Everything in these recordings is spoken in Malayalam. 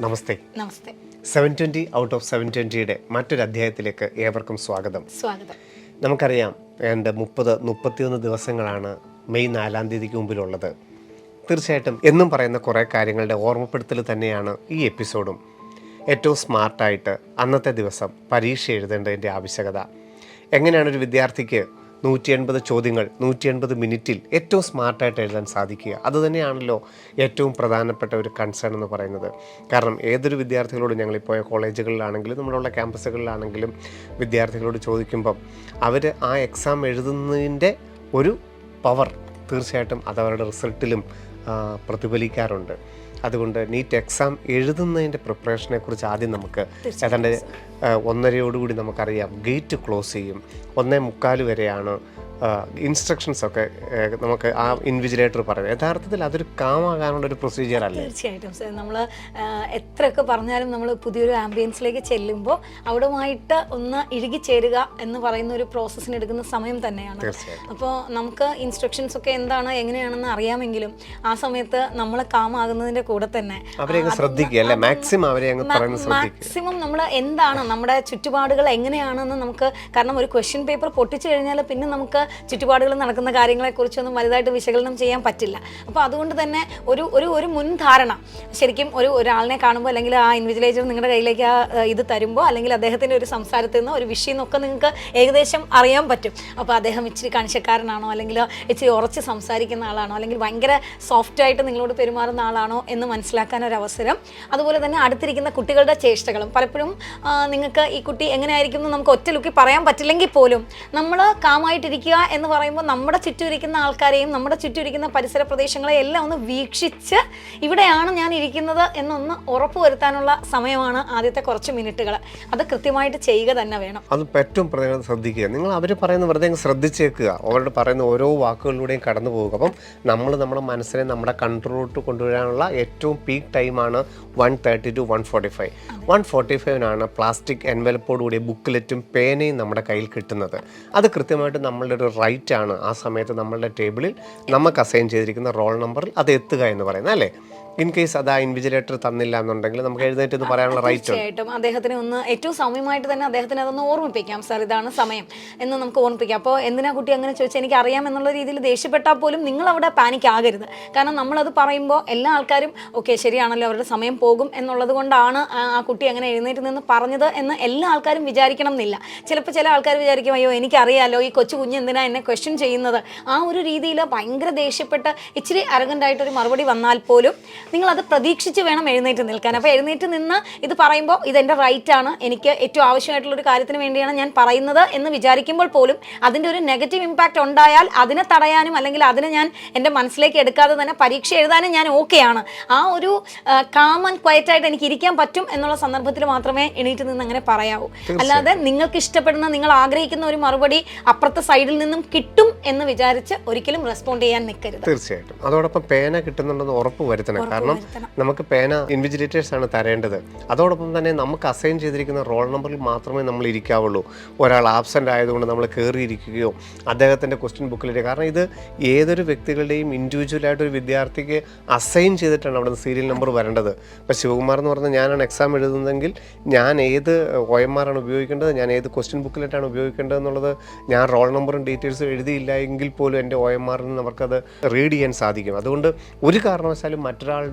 നമസ്തേ. നമസ്തേ. 720 ഔട്ട് ഓഫ് 720യുടെ മറ്റൊരു അധ്യായത്തിലേക്ക് ഏവർക്കും സ്വാഗതം. നമുക്കറിയാം, എൻ്റെ 31 ദിവസങ്ങളാണ് മെയ് 4 തീയതിക്ക് മുമ്പിലുള്ളത്. തീർച്ചയായിട്ടും എന്നും പറയുന്ന കുറേ കാര്യങ്ങളുടെ ഓർമ്മപ്പെടുത്തൽ തന്നെയാണ് ഈ എപ്പിസോഡും. ഏറ്റവും സ്മാർട്ടായിട്ട് അന്നത്തെ ദിവസം പരീക്ഷ എഴുതേണ്ടതിൻ്റെ ആവശ്യകത, എങ്ങനെയാണ് ഒരു വിദ്യാർത്ഥിക്ക് 180 ചോദ്യങ്ങൾ 180 മിനിറ്റിൽ ഏറ്റവും സ്മാർട്ടായിട്ട് എഴുതാൻ സാധിക്കുക. അതുതന്നെയാണല്ലോ ഏറ്റവും പ്രധാനപ്പെട്ട ഒരു കൺസേൺ എന്ന് പറയുന്നത്. കാരണം ഏതൊരു വിദ്യാർത്ഥികളോടും ഞങ്ങളിപ്പോൾ കോളേജുകളിലാണെങ്കിലും നമ്മളുള്ള ക്യാമ്പസുകളിലാണെങ്കിലും വിദ്യാർത്ഥികളോട് ചോദിക്കുമ്പം അവർ ആ എക്സാം എഴുതുന്നതിൻ്റെ ഒരു പവർ തീർച്ചയായിട്ടും അതവരുടെ റിസൾട്ടിലും പ്രതിഫലിക്കാറുണ്ട്. അതുകൊണ്ട് നീറ്റ് എക്സാം എഴുതുന്നതിൻ്റെ പ്രിപ്പറേഷനെ കുറിച്ച് ആദ്യം നമുക്ക് ഏതാണ്ട് 1:30 നമുക്കറിയാം ഗേറ്റ് ക്ലോസ് ചെയ്യും. 1:45 വരെയാണ് ഇൻസ്ട്രക്ഷൻസൊക്കെ നമുക്ക് ആ ഇൻവിജിലേറ്റർ പറയുന്നത്. യഥാർത്ഥത്തിൽ അതൊരു കാമാകാനുള്ള ഒരു പ്രൊസീജിയർ അല്ല. തീർച്ചയായിട്ടും നമ്മൾ എത്രയൊക്കെ പറഞ്ഞാലും നമ്മൾ പുതിയൊരു ആംബിയൻസിലേക്ക് ചെല്ലുമ്പോൾ അവിടുമായിട്ട് ഒന്ന് ഇഴുകിച്ചേരുക എന്ന് പറയുന്ന ഒരു പ്രോസസ്സിന് എടുക്കുന്ന സമയം തന്നെയാണ്. അപ്പോൾ നമുക്ക് ഇൻസ്ട്രക്ഷൻസ് ഒക്കെ എന്താണ് എങ്ങനെയാണെന്ന് അറിയാമെങ്കിലും ആ സമയത്ത് നമ്മൾ കാമാകുന്നതിൻ്റെ കൂടെ തന്നെ മാക്സിമം നമ്മൾ എന്താണ് നമ്മുടെ ചുറ്റുപാടുകൾ എങ്ങനെയാണെന്ന് നമുക്ക്, കാരണം ഒരു ക്വസ്റ്റ്യൻ പേപ്പർ പൊട്ടിച്ചു കഴിഞ്ഞാൽ പിന്നെ നമുക്ക് ചുറ്റുപാടുകൾ നടക്കുന്ന കാര്യങ്ങളെക്കുറിച്ചൊന്നും വലുതായിട്ട് വിശകലനം ചെയ്യാൻ പറ്റില്ല. അപ്പോൾ അതുകൊണ്ട് തന്നെ ഒരു മുൻധാരണ ശരിക്കും ഒരാളിനെ കാണുമ്പോൾ അല്ലെങ്കിൽ ആ ഇൻവിജിലേറ്റർ നിങ്ങളുടെ കയ്യിലേക്ക് ഇത് തരുമ്പോൾ അല്ലെങ്കിൽ അദ്ദേഹത്തിൻ്റെ ഒരു സംസാരത്തിൽ നിന്ന് ഒരു വിഷയം എന്നൊക്കെ നിങ്ങൾക്ക് ഏകദേശം അറിയാൻ പറ്റും. അപ്പോൾ അദ്ദേഹം ഇച്ചിരി കണിശക്കാരനാണോ അല്ലെങ്കിൽ ഇച്ചിരി ഉറച്ച് സംസാരിക്കുന്ന ആളാണോ അല്ലെങ്കിൽ ഭയങ്കര സോഫ്റ്റായിട്ട് നിങ്ങളോട് പെരുമാറുന്ന ആളാണോ എന്ന് മനസ്സിലാക്കാൻ ഒരു അവസരം. അതുപോലെ തന്നെ അടുത്തിരിക്കുന്ന കുട്ടികളുടെ ചേഷ്ടകളും പലപ്പോഴും നിങ്ങൾക്ക് ഈ കുട്ടി എങ്ങനെയായിരിക്കും എന്ന് നമുക്ക് ഒറ്റ ലുക്കിൽ പറയാൻ പറ്റില്ലെങ്കിൽ പോലും നമ്മൾ കാമായിട്ടിരിക്കുക എന്ന് പറയുമ്പോൾ നമ്മുടെ ചുറ്റുമിരിക്കുന്ന ആൾക്കാരെയും നമ്മുടെ ചുറ്റുമിരിക്കുന്ന പരിസര പ്രദേശങ്ങളെ എല്ലാം ഒന്ന് വീക്ഷിച്ച് ഇവിടെയാണ് ഞാൻ ഇരിക്കുന്നത് എന്നൊന്ന് ഉറപ്പുവരുത്താനുള്ള സമയമാണ് ആദ്യത്തെ കുറച്ച് മിനിറ്റുകൾ. അത് കൃത്യമായിട്ട് ചെയ്യുക തന്നെ വേണം. അത് ഏറ്റവും പ്രധാനം ശ്രദ്ധിക്കുക. നിങ്ങൾ അവർ പറയുന്ന വെറുതെ ശ്രദ്ധിച്ചേക്കുക, അവരോട് പറയുന്ന ഓരോ വാക്കുകളിലൂടെയും കടന്നു പോകുക. അപ്പം നമ്മുടെ മനസ്സിനെ നമ്മുടെ കൺട്രോളിലോട്ട് കൊണ്ടുവരാനുള്ള ഏറ്റവും പീക്ക് ടൈമാണ് 1:30 to 1:45. 1:45 പ്ലാസ്റ്റിക് എൻവലപ്പോട് കൂടിയ ബുക്ക്ലെറ്റും പേനയും നമ്മുടെ കയ്യിൽ കിട്ടുന്നത്. അത് കൃത്യമായിട്ട് നമ്മളുടെ ഒരു റൈറ്റ് ആണ്. ആ സമയത്ത് നമ്മളുടെ ടേബിളിൽ നമുക്ക് അസൈൻ ചെയ്തിരിക്കുന്ന റോൾ നമ്പറിൽ അത് എത്തുക എന്ന് പറയുന്നത്, അല്ലേ? ഇൻ കേസ് അത് ആ ഇൻവിജിലേറ്റർ തന്നില്ല എന്നുണ്ടെങ്കിൽ നമുക്ക് എഴുന്നേറ്റ് എന്ന് പറയാനുള്ള റൈറ്റ് ഉണ്ട്. തീർച്ചയായിട്ടും അദ്ദേഹത്തിന് ഒന്ന് ഏറ്റവും സമയമായിട്ട് തന്നെ അദ്ദേഹത്തിന് അതൊന്ന് ഓർമ്മിപ്പിക്കാം. സാർ ഇതാണ് സമയം എന്ന് നമുക്ക് ഓർമ്മിപ്പിക്കാം. അപ്പോൾ എന്തിനാ കുട്ടി അങ്ങനെ ചോദിച്ചാൽ എനിക്ക് അറിയാം എന്നുള്ള രീതിയിൽ ദേഷ്യപ്പെട്ടാൽ പോലും നിങ്ങൾ അവിടെ പാനിക് ആകരുത്. കാരണം നമ്മളത് പറയുമ്പോൾ എല്ലാ ആൾക്കാരും ഓക്കെ ശരിയാണല്ലോ അവരുടെ സമയം പോകും എന്നുള്ളത് കൊണ്ടാണ് ആ കുട്ടി അങ്ങനെ എഴുന്നേറ്റ് നിന്ന് പറഞ്ഞത് എന്ന് എല്ലാ ആൾക്കാരും വിചാരിക്കണം എന്നില്ല. ചിലപ്പോൾ ചില ആൾക്കാർ വിചാരിക്കും അയ്യോ എനിക്കറിയാലോ ഈ കൊച്ചു കുഞ്ഞ് എന്തിനാ എന്നെ ക്വസ്റ്റ്യൻ ചെയ്യുന്നത്. ആ ഒരു രീതിയിൽ ഭയങ്കര ദേഷ്യപ്പെട്ട് ഇച്ചിരി അരഗൻ്റായിട്ടൊരു മറുപടി വന്നാൽ പോലും നിങ്ങളത് പ്രതീക്ഷിച്ച് വേണം എഴുന്നേറ്റ് നിൽക്കാൻ. അപ്പോൾ എഴുന്നേറ്റ് നിന്ന് ഇത് പറയുമ്പോൾ ഇതെൻ്റെ റൈറ്റാണ്, എനിക്ക് ഏറ്റവും ആവശ്യമായിട്ടുള്ളൊരു കാര്യത്തിന് വേണ്ടിയാണ് ഞാൻ പറയുന്നത് എന്ന് വിചാരിക്കുമ്പോൾ പോലും അതിൻ്റെ ഒരു നെഗറ്റീവ് ഇമ്പാക്റ്റ് ഉണ്ടായാൽ അതിനെ തടയാനും അല്ലെങ്കിൽ അതിനെ ഞാൻ എൻ്റെ മനസ്സിലേക്ക് എടുക്കാതെ തന്നെ പരീക്ഷ എഴുതാനും ഞാൻ ഓക്കെയാണ്. ആ ഒരു കാം ആൻഡ് ക്വയറ്റായിട്ട് എനിക്ക് ഇരിക്കാൻ പറ്റും എന്നുള്ള സന്ദർഭത്തിൽ മാത്രമേ എണീറ്റ് നിന്ന് അങ്ങനെ പറയാവൂ. അല്ലാതെ നിങ്ങൾക്ക് ഇഷ്ടപ്പെടുന്ന നിങ്ങൾ ആഗ്രഹിക്കുന്ന ഒരു മറുപടി അപ്പുറത്തെ സൈഡിൽ നിന്നും കിട്ടും എന്ന് വിചാരിച്ച് ഒരിക്കലും റെസ്പോണ്ട് ചെയ്യാൻ നിൽക്കരുത്. തീർച്ചയായിട്ടും അതോടൊപ്പം പേന കിട്ടുന്നുണ്ടെന്ന് ഉറപ്പ് വരുത്തണം. കാരണം നമുക്ക് പേന ഇൻവിജിലേറ്റേഴ്സ് ആണ് തരേണ്ടത്. അതോടൊപ്പം തന്നെ നമുക്ക് അസൈൻ ചെയ്തിരിക്കുന്ന റോൾ നമ്പറിൽ മാത്രമേ നമ്മൾ ഇരിക്കാവുള്ളൂ. ഒരാൾ ആബ്സെൻ്റ് ആയതുകൊണ്ട് നമ്മൾ കയറിയിരിക്കുകയോ അദ്ദേഹത്തിൻ്റെ ക്വസ്റ്റ്യൻ ബുക്കിലേക്ക്, കാരണം ഇത് ഏതൊരു വ്യക്തികളുടെയും ഇൻഡിവിജ്വലായിട്ടൊരു വിദ്യാർത്ഥിക്ക് അസൈൻ ചെയ്തിട്ടാണ് അവിടെ നിന്ന് സീരിയൽ നമ്പർ വരേണ്ടത്. ഇപ്പോൾ ശിവകുമാർ എന്ന് പറഞ്ഞാൽ ഞാനാണ് എക്സാം എഴുതുന്നതെങ്കിൽ ഞാൻ ഏത് OMR ആണ് ഉപയോഗിക്കേണ്ടത്, ഞാൻ ഏത് ക്വസ്റ്റ്യൻ ബുക്കിലേറ്റാണ് ഉപയോഗിക്കേണ്ടത് എന്നുള്ളത് ഞാൻ റോൾ നമ്പറും ഡീറ്റെയിൽസും എഴുതിയില്ല എങ്കിൽ പോലും എൻ്റെ OMR ൽ നിന്ന് അവർക്കത് റീഡ് ചെയ്യാൻ സാധിക്കും. അതുകൊണ്ട് ഒരു കാരണവശാലും മറ്റൊരാളുടെ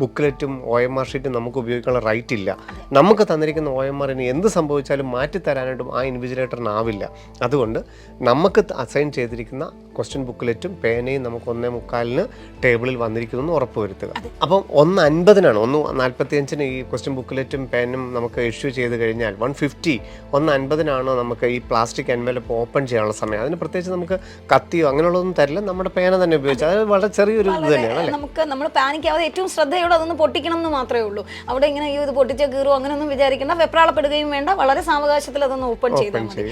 ബുക്ക്ലെറ്റും OMR ഷീറ്റും നമുക്ക് ഉപയോഗിക്കാനുള്ള റൈറ്റ് ഇല്ല. നമുക്ക് തന്നിരിക്കുന്ന OMRന് എന്ത് സംഭവിച്ചാലും മാറ്റിത്തരാനായിട്ടും ആ ഇൻവിജിലേറ്ററിനാവില്ല. അതുകൊണ്ട് നമുക്ക് അസൈൻ ചെയ്തിരിക്കുന്ന ക്വസ്റ്റ്യൻ ബുക്ക്ലെറ്റും പേനയും നമുക്ക് 1:45 ടേബിളിൽ വന്നിരിക്കുന്നു ഉറപ്പുവരുത്തുക. അപ്പം 1:50 1:45 ഈ ക്വസ്റ്റ്യൻ ബുക്ക്ലെറ്റും പേനും നമുക്ക് ഇഷ്യൂ ചെയ്ത് കഴിഞ്ഞാൽ 1:50 നമുക്ക് ഈ പ്ലാസ്റ്റിക് എൻവലപ്പ് ഓപ്പൺ ചെയ്യാനുള്ള സമയം. അതിന് പ്രത്യേകിച്ച് നമുക്ക് കത്തിയോ അങ്ങനെയുള്ളതൊന്നും തരില്ല, നമ്മുടെ പേന തന്നെ ഉപയോഗിച്ചാൽ അത് വളരെ ചെറിയൊരു ഇത് തന്നെയാണ്, അല്ലേ? നമുക്ക് നമ്മൾ പാനിക്കാതെ ഏറ്റവും ശ്രദ്ധയോടെ അതൊന്ന് പൊട്ടിക്കണം എന്ന് മാത്രമേ ഉള്ളൂ. അവിടെ ഇങ്ങനെ ഇത് പൊട്ടിച്ച കീറോ അങ്ങനെയൊന്നും വിചാരിക്കേണ്ട, വെപ്രാളപ്പെടുകയും വേണ്ട, വളരെ സാവകാശത്തിൽ അതൊന്ന് ഓപ്പൺ ചെയ്താൽ മതി.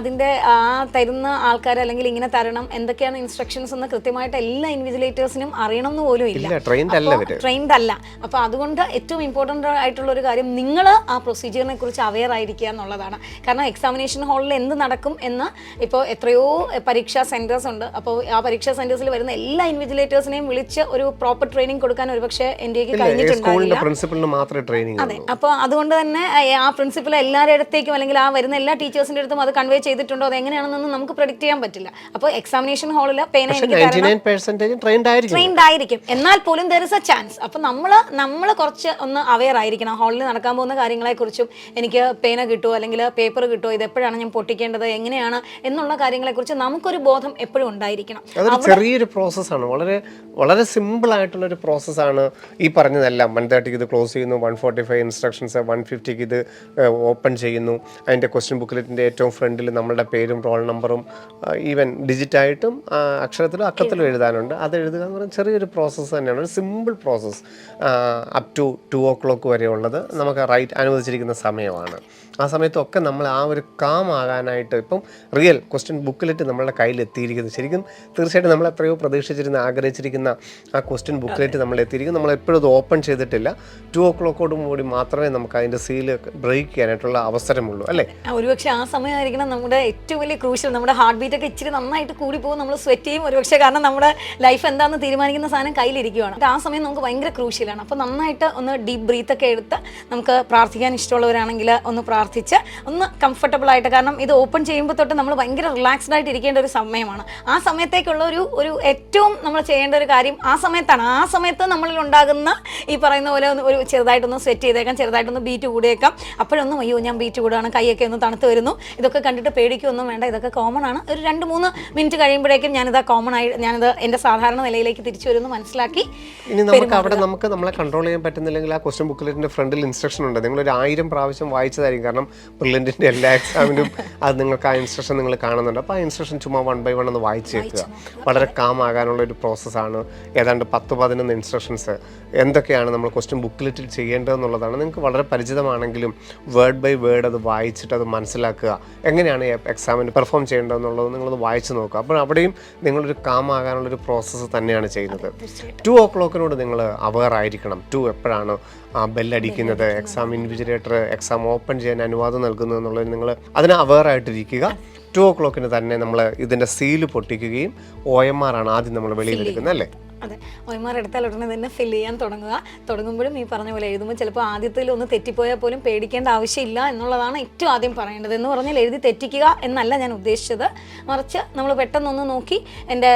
അതിന്റെ ആ തരുന്ന ആൾക്കാർ അല്ലെങ്കിൽ ഇങ്ങനെ തരണം എന്തൊക്കെയാണ് ഇൻസ്ട്രക്ഷൻസ് എന്ന് കൃത്യമായിട്ട് എല്ലാ ഇൻവിജിലേറ്റേഴ്സിനും അറിയണം എന്ന് പോലും ഇല്ല, ട്രെയിൻഡ് അല്ല. അപ്പോൾ അതുകൊണ്ട് ഏറ്റവും ഇമ്പോർട്ടൻ്റ് ആയിട്ടുള്ള ഒരു കാര്യം നിങ്ങൾ ആ പ്രൊസീജിയറിനെ കുറിച്ച് അവെയർ ആയിരിക്കുക എന്നുള്ളതാണ്. കാരണം എക്സാമിനേഷൻ ഹാളിൽ എന്ത് നടക്കും എന്ന് ഇപ്പോൾ എത്രയോ പരീക്ഷാ സെൻറ്റേഴ്സ് ഉണ്ട്. അപ്പോൾ ആ പരീക്ഷാ സെൻറ്റേഴ്സിൽ വരുന്ന എല്ലാ ഇൻവിജിലേറ്റേഴ്സിനെയും വിളിച്ച് ഒരു പ്രോപ്പർ ട്രെയിനിങ് കൊടുക്കാൻ ഒരുപക്ഷെ ഇന്ത്യക്ക് കഴിഞ്ഞിട്ടുണ്ടാവില്ല. പ്രിൻസിപ്പലിന് മാത്രമേ ട്രെയിനിങ്. അതെ, അപ്പോൾ അതുകൊണ്ട് തന്നെ ആ പ്രിൻസിപ്പൽ എല്ലാവരുടെ അടുത്തേക്കും അല്ലെങ്കിൽ ആ വരുന്ന എല്ലാ ടീച്ചേഴ്സിന്റെ അടുത്തും അത് കൺവേ ചെയ്തിട്ടുണ്ടോ അത് എങ്ങനെയാണെന്നൊന്നും നമുക്ക് പ്രെഡിക്റ്റ് ചെയ്യാൻ പറ്റില്ല. അപ്പോൾ എക്സാമിനേഷൻ ഹാളിൽ പേന ട്രെയിൻഡ് ആയിരിക്കും, എന്നാൽ പോലും ദർ ഇസ് എ ചാൻസ്. അപ്പോൾ നമ്മൾ കുറച്ച് ഒന്ന് അവെയർ ആയിരിക്കണം. ഹാളിൽ നടക്കാൻ പോകുന്ന കാര്യങ്ങളെക്കുറിച്ചും എനിക്ക് പേന കിട്ടുമോ അല്ലെങ്കിൽ പേപ്പർ കിട്ടുമോ, ഇത് എപ്പോഴാണ് ഞാൻ പൊട്ടിക്കേണ്ടത്, എങ്ങനെയാണ് എന്നുള്ള കാര്യങ്ങളെക്കുറിച്ച് നമുക്കൊരു ബോധം എപ്പോഴും ഉണ്ടായിരിക്കണം. അതൊരു ചെറിയൊരു പ്രോസസ്സാണ്, വളരെ വളരെ സിമ്പിൾ ആയിട്ടുള്ളൊരു പ്രോസസ്സാണ്. ഈ പറഞ്ഞതെല്ലാം 130 ഇത് ക്ലോസ് ചെയ്യുന്നു, 145 ഇൻസ്ട്രക്ഷൻസ്, 150 ഇത് ഓപ്പൺ ചെയ്യുന്നു. അതിൻ്റെ ക്വസ്റ്റ്യൻ ബുക്ക്ലെറ്റിൻ്റെ ഏറ്റവും ഫ്രണ്ടിൽ നമ്മളുടെ പേരും റോൾ നമ്പറും ഈവൻ ഡിജിറ്റായിട്ടും അക്ഷരത്തിലും അക്കത്തിലും എഴുതാനുണ്ട്. അത് എഴുതുക എന്ന് പറയുന്നത് ചെറിയൊരു പ്രോസസ്സ് തന്നെയാണ്, ഒരു simple process. Up to 2 o'clock വരെ ഉള്ളത് നമുക്ക് അനുവദിച്ചിരിക്കുന്ന സമയമാണ്. ആ സമയത്തൊക്കെ നമ്മൾ ആ ഒരു കാം ആകാനായിട്ട് ഇപ്പം റിയൽ ക്വസ്റ്റ്യൻ ബുക്ക്ലെറ്റ് നമ്മളുടെ കയ്യിൽ എത്തിയിരിക്കുന്നത് ശരിക്കും തീർച്ചയായിട്ടും നമ്മൾ എത്രയോ പ്രതീക്ഷിച്ചിരുന്ന ആഗ്രഹിച്ചിരിക്കുന്ന ആ ക്വസ്റ്റ്യൻ ബുക്ക്ലെറ്റ് നമ്മൾ എത്തിയിരിക്കും. നമ്മൾ എപ്പോഴും അത് ഓപ്പൺ ചെയ്തിട്ടില്ല. 2 o'clock കൂടി മാത്രമേ നമുക്ക് അതിൻ്റെ സീല് ബ്രേക്ക് ചെയ്യാനായിട്ടുള്ള അവസരമുള്ളൂ, അല്ലേ? ഒരുപക്ഷെ ആ സമയമായിരിക്കണം നമ്മുടെ ഏറ്റവും വലിയ ക്രൂഷ്യൽ. നമ്മുടെ ഹാർട്ട് ബീറ്റ് ഒക്കെ ഇച്ചിരി നന്നായിട്ട് കൂടി പോകും, നമ്മൾ സ്വെറ്റ് ചെയ്യും ഒരുപക്ഷെ, കാരണം നമ്മുടെ ലൈഫ് എന്താണെന്ന് തീരുമാനിക്കുന്ന സാധനം കയ്യിലിരിക്കുകയാണ്. ആ സമയം നമുക്ക് ഭയങ്കര ക്രൂഷ്യലാണ്. അപ്പോൾ നന്നായിട്ട് ഒന്ന് ഡീപ്പ് ബ്രീത്ത് ഒക്കെ എടുത്ത് നമുക്ക് പ്രാർത്ഥിക്കാൻ ഇഷ്ടമുള്ളവരാണെങ്കിൽ ഒന്ന് പ്രാർത്ഥിച്ച് ഒന്ന് കംഫർട്ടബിൾ ആയിട്ട്, കാരണം ഇത് ഓപ്പൺ ചെയ്യുമ്പോൾ തൊട്ട് നമ്മൾ ഭയങ്കര റിലാക്സ്ഡ് ആയിട്ട് ഇരിക്കേണ്ട ഒരു സമയമാണ്. ആ സമയത്തേക്കുള്ള ഒരു ഏറ്റവും നമ്മൾ ചെയ്യേണ്ട ഒരു കാര്യം ആ സമയത്താണ്. ആ സമയത്ത് നമ്മളിൽ ഉണ്ടാകുന്ന ഈ പറയുന്ന പോലെ ഒരു ചെറുതായിട്ടൊന്ന് സെറ്റ് ചെയ്തേക്കാം, ചെറുതായിട്ടൊന്ന് ബീറ്റ് കൂടിയേക്കാം. അപ്പോഴൊന്നും അയ്യോ ഞാൻ ബീറ്റ് കൂടുകയാണ്, കൈയൊക്കെ ഒന്ന് തണുത്ത് വരുന്നു, ഇതൊക്കെ കണ്ടിട്ട് പേടിക്കൊന്നും വേണ്ട, ഇതൊക്കെ കോമൺ ആണ്. ഒരു 2-3 മിനിറ്റ് കഴിയുമ്പോഴേക്കും ഞാനിത് കോമൺ ആയി ഞാനിത് എൻ്റെ സാധാരണ നിലയിലേക്ക് തിരിച്ചു വരുന്നു മനസ്സിലാക്കി. ഇനി നമുക്ക് അവിടെ നമ്മളെ കൺട്രോൾ ചെയ്യാൻ പറ്റുന്നില്ലെങ്കിൽ ആ ക്വസ്റ്റ്യൻ ബുക്ക്ലെറ്റിൻ്റെ ഫ്രണ്ടിൽ ഇൻസ്ട്രക്ഷൻ ഉണ്ട്. നിങ്ങളൊരു 1000 പ്രാവശ്യം വായിച്ചതായിരിക്കും, കാരണം ബ്രില്യൻറ്റിൻ്റെ എല്ലാ എക്സാമിനും അത് നിങ്ങൾക്ക് ആ ഇൻസ്ട്രക്ഷൻ നിങ്ങൾ കാണുന്നുണ്ട്. അപ്പോൾ ആ ഇൻസ്ട്രക്ഷൻ ചുമ്മാ 1 by 1 ഒന്ന് വായിച്ച് വെക്കുക. വളരെ കാം ആകാനുള്ള ഒരു പ്രോസസ്സാണ്. ഏതാണ്ട് 10-11 ഇൻസ്ട്രക്ഷൻസ് എന്തൊക്കെയാണ് നമ്മൾ ക്വസ്റ്റ്യൻ ബുക്ക്ലെറ്റിൽ ചെയ്യേണ്ടതെന്നുള്ളതാണ്. നിങ്ങൾക്ക് വളരെ പരിചിതമാണെങ്കിലും വേർഡ് ബൈ വേർഡ് അത് വായിച്ചിട്ട് അത് മനസ്സിലാക്കുക. എങ്ങനെയാണ് എക്സാമിന് പെർഫോം ചെയ്യേണ്ടതെന്നുള്ളത് നിങ്ങളത് വായിച്ച് നോക്കുക. അപ്പോൾ അവിടെയും നിങ്ങളൊരു കാം ആകാനുള്ളൊരു പ്രോസസ്സ് തന്നെയാണ് ചെയ്യുന്നത്. 2 o'clock നിങ്ങൾ അവെയർ ആയിരിക്കണം. 2 എപ്പോഴാണ് ബെല്ലടിക്കുന്നത്, എക്സാം ഇൻവിജിലേറ്റർ എക്സാം ഓപ്പൺ ചെയ്യാൻ അനുവാദം നൽകുന്നത് എന്നുള്ളത് നിങ്ങൾ അതിന് അവെയർ ആയിട്ടിരിക്കുക. 2 o'clock തന്നെ നമ്മൾ ഇതിൻ്റെ സീല് പൊട്ടിക്കുകയും OMR ആണ് ആദ്യം നമ്മൾ വെളിയിലെടുക്കുന്നത്, അല്ലേ? അതെ, OMR എടുത്താൽ ഉടനെ തന്നെ ഫില്ല് ചെയ്യാൻ തുടങ്ങുമ്പോഴും ഈ പറഞ്ഞ പോലെ എഴുതുമ്പോൾ ചിലപ്പോൾ ആദ്യത്തിൽ ഒന്ന് തെറ്റിപ്പോയാൽ പോലും പേടിക്കേണ്ട ആവശ്യമില്ല എന്നുള്ളതാണ് ഏറ്റവും ആദ്യം പറയേണ്ടത്. എന്ന് പറഞ്ഞാൽ എഴുതി തെറ്റിക്കുക എന്നല്ല ഞാൻ ഉദ്ദേശിച്ചത്, മറിച്ച് നമ്മൾ പെട്ടെന്നൊന്ന് നോക്കി എൻ്റെ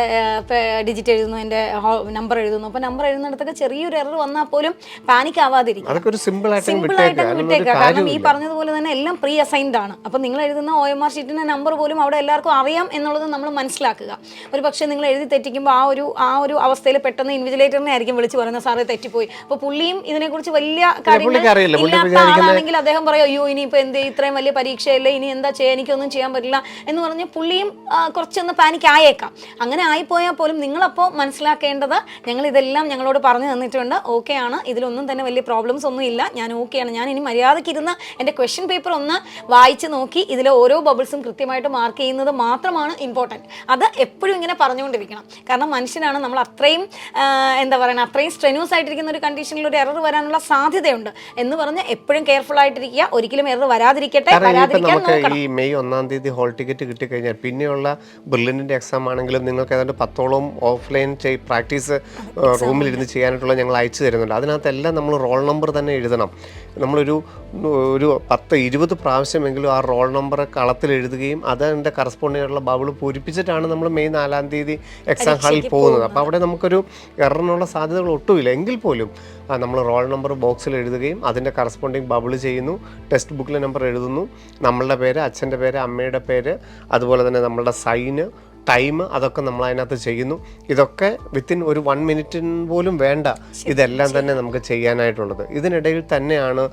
ഡിജിറ്റ് എഴുതുന്നു, എൻ്റെ നമ്പർ എഴുതുന്നു. അപ്പോൾ നമ്പർ എഴുതുന്നിടത്തൊക്കെ ചെറിയൊരു എറർ വന്നാൽ പോലും പാനിക് ആവാതിരിക്കും, സിമ്പിളായിട്ട് വിട്ടേക്കുക. കാരണം ഈ പറഞ്ഞതുപോലെ തന്നെ എല്ലാം പ്രീ അസൈൻഡ് ആണ്. അപ്പോൾ നിങ്ങൾ എഴുതുന്ന OMR ഷീറ്റിൻ്റെ നമ്പർ പോലും അവിടെ എല്ലാവർക്കും അറിയാം എന്നുള്ളത് നമ്മൾ മനസ്സിലാക്കുക. ഒരു പക്ഷേ നിങ്ങൾ എഴുതി തെറ്റിക്കുമ്പോൾ ആ ഒരു അവസ്ഥയിൽ പെട്ടെന്ന് ഇൻവിജിലേറ്ററിനെ ആയിരിക്കും വിളിച്ച് പറയുന്നത് സാറേ തെറ്റിപ്പോയി. അപ്പോൾ പുള്ളിയും ഇതിനെക്കുറിച്ച് വലിയ കാര്യങ്ങൾ ഇല്ലാത്ത ആളാണെങ്കിൽ അദ്ദേഹം പറയും അയ്യോ ഇനിയിപ്പോൾ എന്ത് ഇത്രയും വലിയ പരീക്ഷയല്ലേ, ഇനി എന്താ ചെയ്യാൻ, എനിക്കൊന്നും ചെയ്യാൻ പറ്റില്ല എന്ന് പറഞ്ഞ് പുള്ളിയും കുറച്ചൊന്ന് പാനിക് ആയേക്കാം. അങ്ങനെ ആയിപ്പോയാൽ പോലും നിങ്ങളപ്പോൾ മനസ്സിലാക്കേണ്ടത് ഞങ്ങൾ ഇതെല്ലാം ഞങ്ങളോട് പറഞ്ഞു തന്നിട്ടുണ്ട്, ഓക്കെ ആണ്, ഇതിലൊന്നും തന്നെ വലിയ പ്രോബ്ലംസ് ഒന്നും ഇല്ല, ഞാൻ ഓക്കെയാണ്, ഞാൻ ഇനി മര്യാദയ്ക്ക് ഇരുന്ന് എൻ്റെ ക്വസ്റ്റ്യൻ പേപ്പർ ഒന്ന് വായിച്ച് നോക്കി ഇതിലെ ഓരോ ബബിൾസും കൃത്യമായിട്ട് മാർക്ക് ചെയ്യുന്നത് മാത്രമാണ് ഇമ്പോർട്ടൻറ്റ്. അത് എപ്പോഴും ഇങ്ങനെ പറഞ്ഞുകൊണ്ടിരിക്കണം. കാരണം മനുഷ്യനാണ്, നമ്മൾ അത്രയും എന്താ പറയുക, അത്രയും സ്ട്രെന്യൂസ് ആയിട്ടിരിക്കുന്ന ഒരു കണ്ടീഷനിൽ ഒരു എറർ വരാനുള്ള സാധ്യതയുണ്ട് എന്ന് പറഞ്ഞ് എപ്പോഴും കെയർഫുൾ ആയിട്ടിരിക്കുക. ഒരിക്കലും എറർ വരാതിരിക്കട്ടെ. ഈ മെയ് 1-ാം തീയതി ഹോൾ ടിക്കറ്റ് കിട്ടിക്കഴിഞ്ഞാൽ പിന്നെയുള്ള ബ്രില്യൻറ്റിൻ്റെ എക്സാം ആണെങ്കിലും നിങ്ങൾക്ക് ഏതാണ്ട് 10ഓളം ഓഫ്ലൈൻ പ്രാക്ടീസ് റൂമിലിരുന്ന് ചെയ്യാനായിട്ടുള്ള ഞങ്ങൾ അയച്ചു തരുന്നുണ്ട്. അതിനകത്തെല്ലാം നമ്മൾ റോൾ നമ്പർ തന്നെ എഴുതണം. നമ്മളൊരു 10-20 പ്രാവശ്യമെങ്കിലും ആ റോൾ നമ്പർ കളത്തിൽ എഴുതുകയും അതിൻ്റെ കറസ്പോണ്ടിങ് ആയിട്ടുള്ള ബബിൾ പൂരിപ്പിച്ചിട്ടാണ് നമ്മൾ മെയ് 4-ാം തീയതി എക്സാം ഹാളിൽ പോകുന്നത്. അപ്പോൾ അവിടെ നമുക്കൊരു എററിനുള്ള സാധ്യതകൾ ഒട്ടുമില്ല. എങ്കിൽ പോലും നമ്മൾ റോൾ നമ്പർ ബോക്സിൽ എഴുതുകയും അതിൻ്റെ കറസ്പോണ്ടിങ് ബബിൾ ചെയ്യുന്നു, ടെക്സ്റ്റ് ബുക്കിലെ നമ്പർ എഴുതുന്നു, നമ്മളുടെ പേര്, അച്ഛൻ്റെ പേര്, അമ്മയുടെ പേര്, അതുപോലെ തന്നെ നമ്മളുടെ സൈന്, ടൈം, അതൊക്കെ നമ്മൾ അതിനകത്ത് ചെയ്യുന്നു. ഇതൊക്കെ വിത്തിൻ ഒരു 1 minute പോലും വേണ്ട ഇതെല്ലാം തന്നെ നമുക്ക് ചെയ്യാനായിട്ടുള്ളത്. ഇതിനിടയിൽ തന്നെയാണ്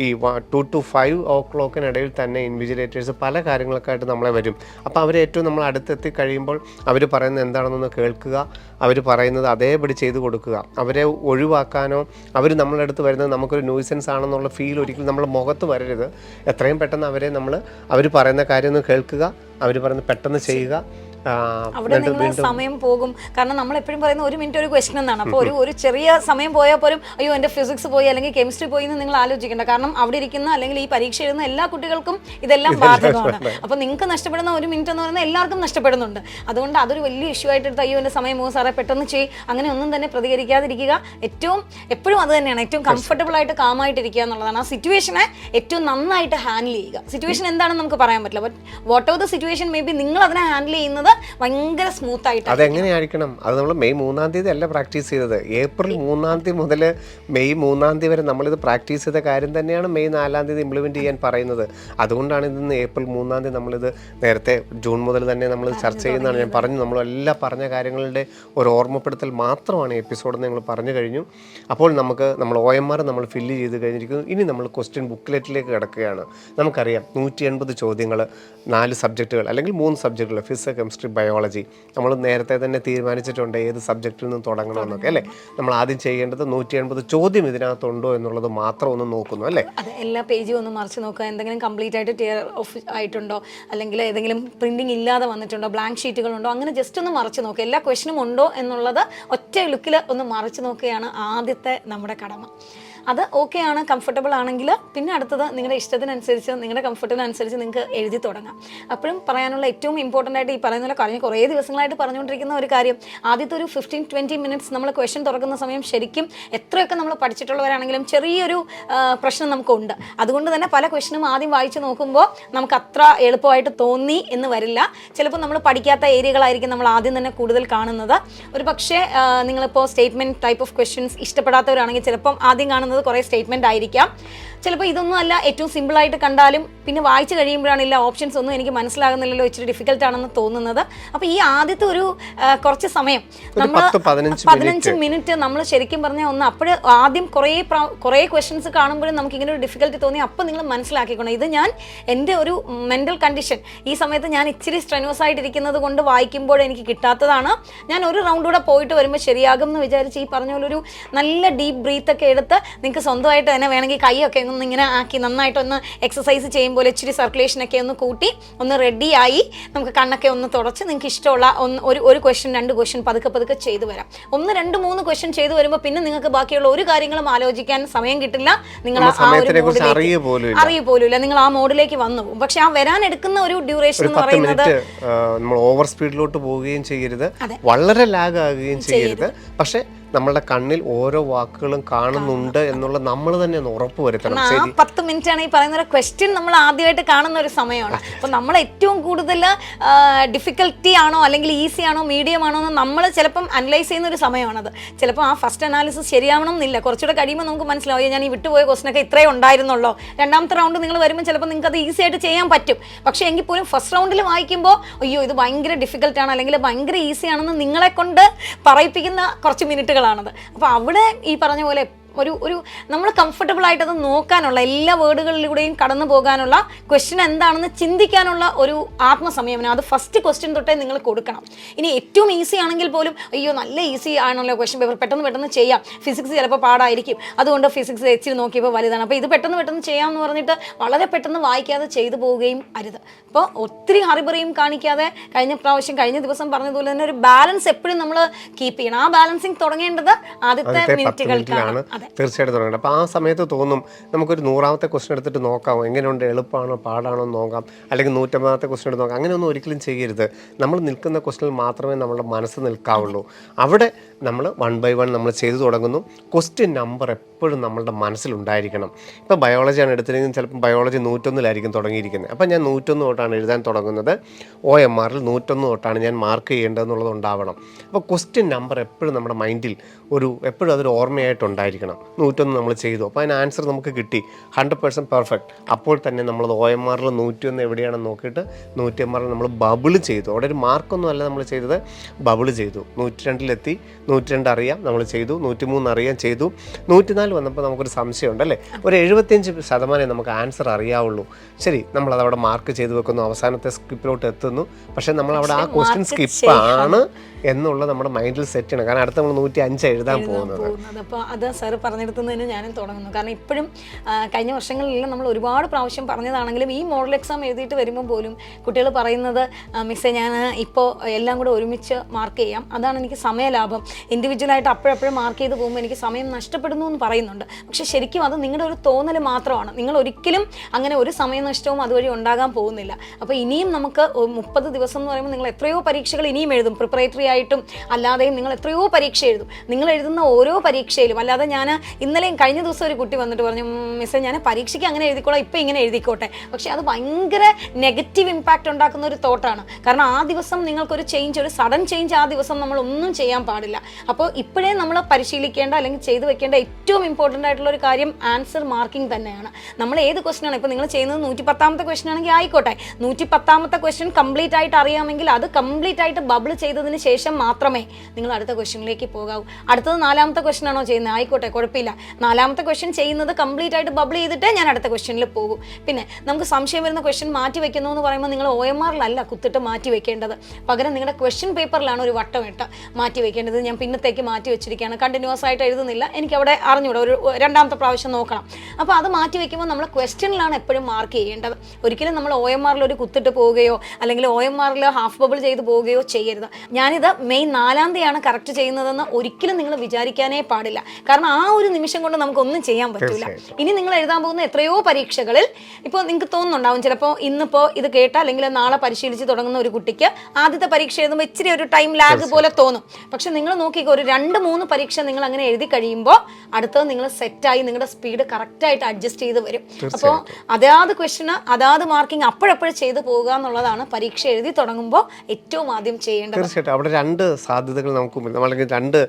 ഈ 2 to 5 o'clock തന്നെ ഇൻവിജിലേറ്റേഴ്സ് പല കാര്യങ്ങൾക്കായിട്ട് നമ്മളെ വരും. അപ്പോൾ അവർ ഏറ്റവും നമ്മൾ അടുത്തെത്തി കഴിയുമ്പോൾ അവർ പറയുന്നത് എന്താണെന്നൊന്ന് കേൾക്കുക, അവർ പറയുന്നത് അതേപടി ചെയ്ത് കൊടുക്കുക. അവരെ ഒഴിവാക്കാനോ അവർ നമ്മളുടെ അടുത്ത് വരുന്നത് നമുക്കൊരു ന്യൂസൻസ് ആണെന്നുള്ള ഫീൽ ഒരിക്കലും നമ്മുടെ മുഖത്ത് വരരുത്. എത്രയും പെട്ടെന്ന് അവർ പറയുന്ന കാര്യം ഒന്ന് കേൾക്കുക, അവർ പറയുന്നത് പെട്ടെന്ന് ചെയ്യുക. അവിടെ നിങ്ങൾ സമയം പോകും. കാരണം നമ്മൾ എപ്പോഴും പറയുന്ന 1 മിനിറ്റ് ഒരു ക്വസ്റ്റൻ എന്നാണ്. അപ്പോൾ ഒരു ചെറിയ സമയം പോയാൽ പോലും അയ്യോ എൻ്റെ ഫിസിക്സ് പോയി അല്ലെങ്കിൽ കെമിസ്ട്രി പോയി എന്ന് നിങ്ങൾ ആലോചിക്കേണ്ട. കാരണം അവിടെ ഇരിക്കുന്ന അല്ലെങ്കിൽ ഈ പരീക്ഷ എഴുതുന്ന എല്ലാ കുട്ടികൾക്കും ഇതെല്ലാം ബാധകമാണ്. അപ്പോൾ നിങ്ങൾക്ക് നഷ്ടപ്പെടുന്ന 1 മിനിറ്റ് എന്ന് പറയുന്നത് എല്ലാവർക്കും നഷ്ടപ്പെടുന്നുണ്ട്. അതുകൊണ്ട് അതൊരു വലിയ ഇഷ്യൂ ആയിട്ട് എടുത്ത് അയ്യോ എൻ്റെ സമയം പോകും സാറേ പെട്ടെന്ന് ചെയ്യും അങ്ങനെ ഒന്നും തന്നെ പ്രതികരിക്കാതിരിക്കുക. എപ്പോഴും അത് തന്നെയാണ് ഏറ്റവും കംഫർട്ടബിൾ ആയിട്ട് കാമായിട്ടിരിക്കുക എന്നുള്ളതാണ്. ആ സിറ്റുവേഷനെ ഏറ്റവും നന്നായിട്ട് ഹാൻഡിൽ ചെയ്യുക. സിറ്റുവേഷൻ എന്താണെന്ന് നമുക്ക് പറയാൻ പറ്റില്ല. But what over the situation may be നിങ്ങൾ അതിനെ ഹാൻഡിൽ ചെയ്യുന്നത് ഭയങ്കര സ്മൂത്ത് ആയിട്ട്. അതെങ്ങനെയായിരിക്കണം? അത് നമ്മൾ മെയ് 3-ാം തീയതി അല്ല പ്രാക്ടീസ് ചെയ്തത്. ഏപ്രിൽ 3-ാം തീയതി മുതൽ മെയ് 3-ാം തീയതി വരെ നമ്മളിത് പ്രാക്ടീസ് ചെയ്ത കാര്യം തന്നെയാണ് മെയ് 4-ാം തീയതി ഇംപ്ലിമെൻറ്റ് ചെയ്യാൻ പറയുന്നത്. അതുകൊണ്ടാണ് ഇതിന്ന് ഏപ്രിൽ 3-ാം തീയതി നമ്മളിത് നേരത്തെ ജൂൺ മുതൽ തന്നെ നമ്മൾ ചർച്ച ചെയ്യുന്നതാണ്. ഞാൻ പറഞ്ഞു നമ്മളെല്ലാം പറഞ്ഞ കാര്യങ്ങളുടെ ഒരു ഓർമ്മപ്പെടുത്തൽ മാത്രമാണ് എപ്പിസോഡ് ഞങ്ങൾ പറഞ്ഞു കഴിഞ്ഞു. അപ്പോൾ നമ്മൾ OMR നമ്മൾ ഫില്ല് ചെയ്ത് കഴിഞ്ഞിരിക്കുന്നു. ഇനി നമ്മൾ ക്വസ്റ്റ്യൻ ബുക്ക്ലെറ്റിലേക്ക് കിടക്കുകയാണ്. നമുക്കറിയാം 180 ചോദ്യങ്ങൾ, 4 സബ്ജക്റ്റുകൾ അല്ലെങ്കിൽ 3 സബ്ജക്റ്റുകൾ, ഫിസിക്സ്, കെമിസ്ട്രി, ബയോളജി. നമ്മൾ നേരത്തെ തന്നെ തീരുമാനിച്ചിട്ടുണ്ട് ഏത് സബ്ജക്റ്റിൽ നിന്ന് തുടങ്ങണമെന്നൊക്കെ അല്ലേ. നമ്മൾ ആദ്യം ചെയ്യേണ്ടത് 180 ചോദ്യം ഇതിനകത്തുണ്ടോ എന്നുള്ളത് മാത്രം ഒന്ന് നോക്കുന്നു അല്ലേ. അതെ, എല്ലാ പേജും ഒന്ന് മറിച്ച് നോക്കുക. എന്തെങ്കിലും കംപ്ലീറ്റ് ആയിട്ട് ടിയർ ഓഫ് ആയിട്ടുണ്ടോ അല്ലെങ്കിൽ ഏതെങ്കിലും പ്രിന്റിംഗ് ഇല്ലാതെ വന്നിട്ടുണ്ടോ, ബ്ലാങ്ക് ഷീറ്റുകളുണ്ടോ, അങ്ങനെ ജസ്റ്റ് ഒന്ന് മറിച്ച് നോക്കുക. എല്ലാ ക്വസ്റ്റനും ഉണ്ടോ എന്നുള്ളത് ഒറ്റ ലുക്കിൽ ഒന്ന് മറിച്ച് നോക്കുകയാണ് ആദ്യത്തെ നമ്മുടെ കടമ. അത് ഓക്കെ ആണ്, കംഫർട്ടബിൾ ആണെങ്കിൽ പിന്നെ അടുത്തത് നിങ്ങളുടെ ഇഷ്ടത്തിനനുസരിച്ച് നിങ്ങളുടെ കംഫർട്ടിനനുസരിച്ച് നിങ്ങൾക്ക് എഴുതി തുടങ്ങാം. അപ്പോഴും പറയാനുള്ള ഏറ്റവും ഇമ്പോർട്ടൻ്റ് ആയിട്ട് ഈ പറയുന്ന പോലെ കഴിഞ്ഞ കുറേ ദിവസങ്ങളായിട്ട് പറഞ്ഞുകൊണ്ടിരിക്കുന്ന ഒരു കാര്യം, ആദ്യത്തെ ഒരു 15-20 മിനിറ്റ്സ് നമ്മൾ ക്വസ്റ്റ്യൻ തുറക്കുന്ന സമയം ശരിക്കും എത്രയൊക്കെ നമ്മൾ പഠിച്ചിട്ടുള്ളവരാണെങ്കിലും ചെറിയൊരു പ്രശ്നം നമുക്കുണ്ട്. അതുകൊണ്ട് തന്നെ പല ക്വസ്റ്റ്യനും ആദ്യം വായിച്ച് നോക്കുമ്പോൾ നമുക്ക് അത്ര എളുപ്പമായിട്ട് തോന്നി എന്ന് വരില്ല. ചിലപ്പോൾ നമ്മൾ പഠിക്കാത്ത ഏരിയകളായിരിക്കും നമ്മൾ ആദ്യം തന്നെ കൂടുതൽ കാണുന്നത്. ഒരു പക്ഷേ നിങ്ങളിപ്പോൾ സ്റ്റേറ്റ്മെൻറ്റ് ടൈപ്പ് ഓഫ് ക്വസ്റ്റ്യൻസ് ഇഷ്ടപ്പെടാത്തവരാണെങ്കിൽ ചിലപ്പം ആദ്യം കാണുന്നത് കുറേ സ്റ്റേറ്റ്മെന്റ് ആയിരിക്കാം. ചിലപ്പോൾ ഇതൊന്നും അല്ല, ഏറ്റവും സിമ്പിളായിട്ട് കണ്ടാലും പിന്നെ വായിച്ചു കഴിയുമ്പോഴാണില്ല ഓപ്ഷൻസ് ഒന്നും എനിക്ക് മനസ്സിലാകുന്നില്ലല്ലോ, ഇച്ചിരി ഡിഫിക്കൽട്ട് ആണെന്ന് തോന്നുന്നത്. അപ്പോൾ ഈ ആദ്യത്തെ ഒരു കുറച്ച് സമയം നമ്മൾ 15 മിനിറ്റ് നമ്മൾ ശരിക്കും പറഞ്ഞാൽ ഒന്ന് അപ്പോഴേ ആദ്യം കുറേ ക്വസ്റ്റ്യൻസ് കാണുമ്പോഴും നമുക്ക് ഇങ്ങനെ ഒരു ഡിഫിക്കൽട്ടി തോന്നി. അപ്പോൾ നിങ്ങൾ മനസ്സിലാക്കിക്കണം, ഇത് ഞാൻ എൻ്റെ ഒരു മെൻ്റൽ കണ്ടീഷൻ, ഈ സമയത്ത് ഞാൻ ഇച്ചിരി സ്ട്രെനോസ് ആയിട്ടിരിക്കുന്നത് കൊണ്ട് വായിക്കുമ്പോൾ എനിക്ക് കിട്ടാത്തതാണ്. ഞാൻ ഒരു റൗണ്ട് കൂടെ പോയിട്ട് വരുമ്പോൾ ശരിയാകും എന്ന് വിചാരിച്ച് ഈ പറഞ്ഞ പോലെ ഒരു നല്ല ഡീപ്പ് ബ്രീത്ത് ഒക്കെ എടുത്ത് നിങ്ങൾക്ക് സ്വന്തമായിട്ട് തന്നെ വേണമെങ്കിൽ കൈയൊക്കെ ഒന്ന് ഇങ്ങനെ ആക്കി നന്നായിട്ടൊന്ന് എക്സസൈസ് ചെയ്യുമ്പോൾ ഇച്ചിരി സർക്കുലേഷനൊക്കെ ഒന്ന് കൂട്ടി ഒന്ന് റെഡിയായി നമുക്ക് കണ്ണൊക്കെ ഒന്ന് തുടച്ച് നിങ്ങൾക്ക് ഇഷ്ടമുള്ള ഒരു ക്വസ്റ്റ്യൻ 2 ക്വസ്റ്റ്യൻ പതുക്കെ ചെയ്തു വരാം. 1, 2, 3 ക്വസ്റ്റ്യൻ ചെയ്തു വരുമ്പോൾ പിന്നെ നിങ്ങൾക്ക് ബാക്കിയുള്ള ഒരു കാര്യങ്ങളും ആലോചിക്കാൻ സമയം കിട്ടില്ല. നിങ്ങൾ ആ ഒരു അറിയുപോലുമില്ല, നിങ്ങൾ ആ മോഡിലേക്ക് വന്നു പോകും. പക്ഷെ ആ വരാൻ എടുക്കുന്ന ഒരു ഡ്യൂറേഷൻ എന്ന് പറയുന്നത് നമ്മൾ ഓവർ സ്പീഡിലോട്ട് പോവുകയും ചെയ്യരുത്, വളരെ ലാഗ് ആകുകയും ചെയ്യരുത്. പക്ഷെ നമ്മളുടെ കണ്ണിൽ ഓരോ വാക്കുകളും കാണുന്നുണ്ട് എന്നുള്ള നമ്മൾ തന്നെ ഒന്ന് ഉറപ്പ് വരുത്തണം. ആ 10 മിനിറ്റ് ആണ് ഈ പറയുന്ന ക്വസ്റ്റ്യൻ നമ്മൾ ആദ്യമായിട്ട് കാണുന്ന ഒരു സമയമാണ്. അപ്പോൾ നമ്മൾ ഏറ്റവും കൂടുതൽ ഡിഫിക്കൽട്ടി ആണോ അല്ലെങ്കിൽ ഈസി ആണോ മീഡിയം ആണോ എന്ന് നമ്മൾ ചിലപ്പം അനലൈസ് ചെയ്യുന്ന ഒരു സമയമാണത്. ചിലപ്പോൾ ആ ഫസ്റ്റ് അനാലിസിസ് ശരിയാവണം എന്നില്ല, കുറച്ചുകൂടെ കഴിയുമ്പോൾ നമുക്ക് മനസ്സിലാവും ഞാൻ ഈ വിട്ടുപോയ ക്വസ്റ്റനൊക്കെ ഇത്രേ ഉണ്ടായിരുന്നുള്ളൂ. രണ്ടാമത്തെ റൗണ്ട് നിങ്ങൾ വരുമ്പോൾ ചിലപ്പോൾ നിങ്ങൾക്ക് അത് ഈസി ആയിട്ട് ചെയ്യാൻ പറ്റും. പക്ഷേ എങ്കിൽ പോലും ഫസ്റ്റ് റൗണ്ടിൽ വായിക്കുമ്പോൾ അയ്യോ ഇത് ഭയങ്കര ഡിഫിക്കൽട്ടാണ് അല്ലെങ്കിൽ ഭയങ്കര ഈസി ആണെന്ന് നിങ്ങളെ കൊണ്ട് പറയിപ്പിക്കുന്ന കുറച്ച് മിനിറ്റുകളാണത്. അപ്പോൾ അവിടെ ഈ പറഞ്ഞ പോലെ ഒരു നമ്മൾ കംഫർട്ടബിൾ ആയിട്ട് അത് നോക്കാനുള്ള എല്ലാ വേർഡുകളിലൂടെയും കടന്നു പോകാനുള്ള ക്വസ്റ്റ്യൻ എന്താണെന്ന് ചിന്തിക്കാനുള്ള ഒരു ആത്മസംയമനം അത് ഫസ്റ്റ് ക്വസ്റ്റ്യൻ തൊട്ടേ നിങ്ങൾ കൊടുക്കണം. ഇനി ഏറ്റവും ഈസി ആണെങ്കിൽ പോലും അയ്യോ നല്ല ഈസി ആണല്ലോ ക്വസ്റ്റ്യൻ പേപ്പർ, പെട്ടെന്ന് ചെയ്യാം, ഫിസിക്സ് ചിലപ്പോൾ പാടായിരിക്കും, അതുകൊണ്ട് ഫിസിക്സ് ഇച്ചിരി നോക്കിയപ്പോൾ വലുതാണ്, അപ്പോൾ ഇത് പെട്ടെന്ന് ചെയ്യാമെന്ന് പറഞ്ഞിട്ട് വളരെ പെട്ടെന്ന് വായിക്കാതെ ചെയ്തു പോവുകയും അരുത്. അപ്പോൾ ഒത്തിരി ഹറിബറിയും കാണിക്കാതെ കഴിഞ്ഞ ദിവസം പറഞ്ഞതുപോലെ തന്നെ ഒരു ബാലൻസ് എപ്പോഴും നമ്മൾ കീപ്പ് ചെയ്യണം. ആ ബാലൻസിങ് തുടങ്ങേണ്ടത് ആദ്യത്തെ മിനിറ്റുകൾക്കാണ്. തീർച്ചയായിട്ടും തുടങ്ങണം. അപ്പോൾ ആ സമയത്ത് തോന്നും നമുക്കൊരു 100ാമത്തെ ക്വസ്റ്റ്യൻ എടുത്തിട്ട് നോക്കാം, എങ്ങനെയുണ്ട്, എളുപ്പമാണോ പാടാണോ എന്ന് നോക്കാം, അല്ലെങ്കിൽ 150ാമത്തെ ക്വസ്റ്റ്യൻ എടുത്ത് നോക്കാം. അങ്ങനെയൊന്നും ഒരിക്കലും ചെയ്യരുത്. നമ്മൾ നിൽക്കുന്ന ക്വസ്റ്റ്യനിൽ മാത്രമേ നമ്മുടെ മനസ്സ് നിൽക്കാവുള്ളൂ. അവിടെ നമ്മൾ 1 by 1 നമ്മൾ ചെയ്തു തുടങ്ങുന്നു. ക്വസ്റ്റ്യൻ നമ്പർ എപ്പോഴും നമ്മളുടെ മനസ്സിലുണ്ടായിരിക്കണം. ഇപ്പോൾ ബയോളജിയാണ് എടുത്തില്ലെങ്കിൽ ചിലപ്പോൾ ബയോളജി 101-ലായിരിക്കും തുടങ്ങിയിരിക്കുന്നത്. അപ്പോൾ ഞാൻ 101 തൊട്ടാണ് എഴുതാൻ തുടങ്ങുന്നത്. OMRൽ 101 തൊട്ടാണ് ഞാൻ മാർക്ക് ചെയ്യേണ്ടതെന്നുള്ളത് ഉണ്ടാവണം. അപ്പോൾ ക്വസ്റ്റ്യൻ നമ്പർ എപ്പോഴും നമ്മുടെ മൈൻഡിൽ എപ്പോഴും അതൊരു ഓർമ്മയായിട്ടുണ്ടായിരിക്കണം. 101 നമ്മൾ ചെയ്തു, അപ്പോൾ അതിന് ആൻസർ നമുക്ക് കിട്ടി, 100% പെർഫെക്റ്റ്. അപ്പോൾ തന്നെ നമ്മളത് OMRൽ 101 എവിടെയാണെന്ന് നോക്കിയിട്ട് 101 നമ്മൾ ബബിൾ ചെയ്തു. അവിടെ ഒരു മാർക്കൊന്നും അല്ല നമ്മൾ ചെയ്തത്, ബബിൾ ചെയ്തു. 102-ലെത്തി, 102 അറിയാം നമ്മൾ ചെയ്തു, 103 അറിയാം ചെയ്തു. 104 വന്നപ്പോൾ നമുക്കൊരു സംശയമുണ്ട് അല്ലേ, ഒരു 75% നമുക്ക് ആൻസർ അറിയാവുള്ളൂ. ശരി, നമ്മളതവിടെ മാർക്ക് ചെയ്ത് വെക്കുന്നു, അവസാനത്തെ സ്കിപ്പിലോട്ട് എത്തുന്നു. പക്ഷേ നമ്മളവിടെ ആ ക്വസ്റ്റ്യൻ സ്കിപ്പാണ് എന്നുള്ള നമ്മുടെ മൈൻഡിൽ സെറ്റ് ചെയ്യണം. കാരണം അടുത്ത നമ്മൾ 105 എഴുതാൻ പോകുന്നത്. അപ്പോൾ അത് സാർ പറഞ്ഞെടുത്തു തന്നെ ഞാനും തുടങ്ങുന്നു. കാരണം ഇപ്പോഴും കഴിഞ്ഞ വർഷങ്ങളിലെല്ലാം നമ്മൾ ഒരുപാട് പ്രാവശ്യം പറഞ്ഞതാണെങ്കിലും ഈ മോഡൽ എക്സാം എഴുതിയിട്ട് വരുമ്പോൾ പോലും കുട്ടികൾ പറയുന്നത് മിസ്സേ ഞാൻ ഇപ്പോൾ എല്ലാം കൂടെ ഒരുമിച്ച് മാർക്ക് ചെയ്യാം, അതാണ് എനിക്ക് സമയലാഭം, ഇൻഡിവിജ്വലായിട്ട് അപ്പോഴപ്പോഴും മാർക്ക് ചെയ്ത് പോകുമ്പോൾ എനിക്ക് സമയം നഷ്ടപ്പെടുന്നു എന്ന് പറയുന്നുണ്ട്. പക്ഷേ ശരിക്കും അത് നിങ്ങളുടെ ഒരു തോന്നൽ മാത്രമാണ്. നിങ്ങൾ ഒരിക്കലും അങ്ങനെ ഒരു സമയനഷ്ടവും അതുവഴി ഉണ്ടാകാൻ പോകുന്നില്ല. അപ്പോൾ ഇനിയും നമുക്ക് 30 ദിവസം എന്ന് പറയുമ്പോൾ നിങ്ങൾ എത്രയോ പരീക്ഷകൾ ഇനിയും എഴുതും, പ്രിപ്പറേറ്ററി ആയിട്ടും അല്ലാതെയും നിങ്ങൾ എത്രയോ പരീക്ഷ എഴുതും. നിങ്ങൾ എഴുതുന്ന ഓരോ പരീക്ഷയിലും, അല്ലാതെ ഞാൻ ഇന്നലെയും കഴിഞ്ഞ ദിവസം ഒരു കുട്ടി വന്നിട്ട് പറഞ്ഞു മിസ്സേ ഞാൻ പരീക്ഷയ്ക്ക് അങ്ങനെ എഴുതിക്കോളാം, ഇപ്പം ഇങ്ങനെ എഴുതിക്കോട്ടെ. പക്ഷേ അത് ഭയങ്കര നെഗറ്റീവ് ഇമ്പാക്റ്റ് ഉണ്ടാക്കുന്ന ഒരു തോട്ടാണ്. കാരണം ആ ദിവസം നിങ്ങൾക്കൊരു ചേഞ്ച്, ഒരു സഡൻ ചേഞ്ച് ആ ദിവസം നമ്മൾ ഒന്നും ചെയ്യാൻ പാടില്ല. അപ്പോൾ ഇപ്പോഴേ നമ്മൾ പരിശീലിക്കേണ്ട അല്ലെങ്കിൽ ചെയ്തു വെക്കേണ്ട ഏറ്റവും ഇമ്പോർട്ടൻ്റ് ആയിട്ടുള്ള ഒരു കാര്യം ആൻസർ മാർക്കിംഗ് തന്നെയാണ്. നമ്മൾ ഏത് ക്വസ്റ്റൻ ആണ്, ഇപ്പോൾ നിങ്ങൾ ചെയ്യുന്നത് 110ാമത്തെ ക്വസ്റ്റൻ ആണെങ്കിൽ ആയിക്കോട്ടെ, 110ാമത്തെ ക്വസ്റ്റൻ കംപ്ലീറ്റ് ആയിട്ട് അറിയാമെങ്കിൽ അത് കംപ്ലീറ്റ് ആയിട്ട് ബബിൾ ചെയ്തതിന് ശേഷം മാത്രമേ നിങ്ങൾ അടുത്ത ക്വസ്റ്റനിലേക്ക് പോകാവൂ. അടുത്തത് 4ാമത്തെ ക്വസ്റ്റൻ ആണോ ചെയ്യുന്നത്, ആയിക്കോട്ടെ കുഴപ്പമില്ല, 4ാമത്തെ ക്വസ്റ്റൻ ചെയ്യുന്നത് കംപ്ലീറ്റ് ആയിട്ട് ബബിൾ ചെയ്തിട്ടേ ഞാൻ അടുത്ത ക്വസ്റ്റനിൽ പോകും. പിന്നെ നമുക്ക് സംശയം വരുന്ന ക്വസ്റ്റൻ മാറ്റി വെക്കുന്നു എന്ന് പറയുമ്പോൾ നിങ്ങൾ OMR-ലല്ല കുത്തിട്ട് മാറ്റി വെക്കേണ്ടത്, പകരം നിങ്ങളുടെ ക്വസ്റ്റ്യൻ പേപ്പറിലാണ് ഒരു വട്ടം ഇട്ട് മാറ്റി വെക്കേണ്ടത്. ഞാൻ പിന്നത്തേക്ക് മാറ്റി വെച്ചിരിക്കുകയാണ്, കണ്ടിന്യൂസ് ആയിട്ട് എഴുതുന്നില്ല, എനിക്ക് അവിടെ അറിഞ്ഞൂടെ, ഒരു 2ാമത്തെ പ്രാവശ്യം നോക്കണം. അപ്പോൾ അത് മാറ്റി വെക്കുമ്പോൾ നമ്മൾ ക്വസ്റ്റ്യനിലാണ് എപ്പോഴും മാർക്ക് ചെയ്യേണ്ടത്. ഒരിക്കലും നമ്മൾ OMR-ൽ ഒരു കുത്തിട്ട് പോവുകയോ അല്ലെങ്കിൽ OMR-ൽ ഹാഫ് ബബിൾ ചെയ്ത് പോവുകയോ ചെയ്യരുത്. ഞാനിത് മെയ് 4-ാം തീയതിയാണ് കറക്റ്റ് ചെയ്യുന്നതെന്ന് ഒരിക്കലും നിങ്ങൾ വിചാരിക്കാനേ പാടില്ല. കാരണം ആ ഒരു നിമിഷം കൊണ്ട് നമുക്കൊന്നും ചെയ്യാൻ പറ്റില്ല. ഇനി നിങ്ങൾ എഴുതാൻ പോകുന്ന എത്രയോ പരീക്ഷകളിൽ ഇപ്പോൾ നിങ്ങൾക്ക് തോന്നുന്നുണ്ടാവും, ചിലപ്പോൾ ഇന്നിപ്പോൾ ഇത് കേട്ട അല്ലെങ്കിൽ നാളെ പരിശീലിച്ച് തുടങ്ങുന്ന ഒരു കുട്ടിക്ക് ആദ്യത്തെ പരീക്ഷ എഴുതുമ്പോൾ ഇച്ചിരി ഒരു ടൈം ലാഗ് പോലെ തോന്നും. പക്ഷെ നിങ്ങൾ നോക്കിക്കോ, ഒരു 2-3 പരീക്ഷ നിങ്ങൾ അങ്ങനെ എഴുതി കഴിയുമ്പോൾ അടുത്തത് നിങ്ങൾ സെറ്റായി നിങ്ങളുടെ സ്പീഡ് കറക്റ്റായിട്ട് അഡ്ജസ്റ്റ് ചെയ്ത് വരും. അപ്പോൾ അതാത് ക്വസ്റ്റന് അതാത് മാർക്കിംഗ് അപ്പോഴപ്പോഴും ചെയ്ത് പോകുക എന്നുള്ളതാണ് പരീക്ഷ എഴുതി തുടങ്ങുമ്പോൾ ഏറ്റവും ആദ്യം ചെയ്യേണ്ടത്. തീർച്ചയായിട്ടും അവിടെ 2 സാധ്യതകൾ നമുക്ക് അല്ലെങ്കിൽ 2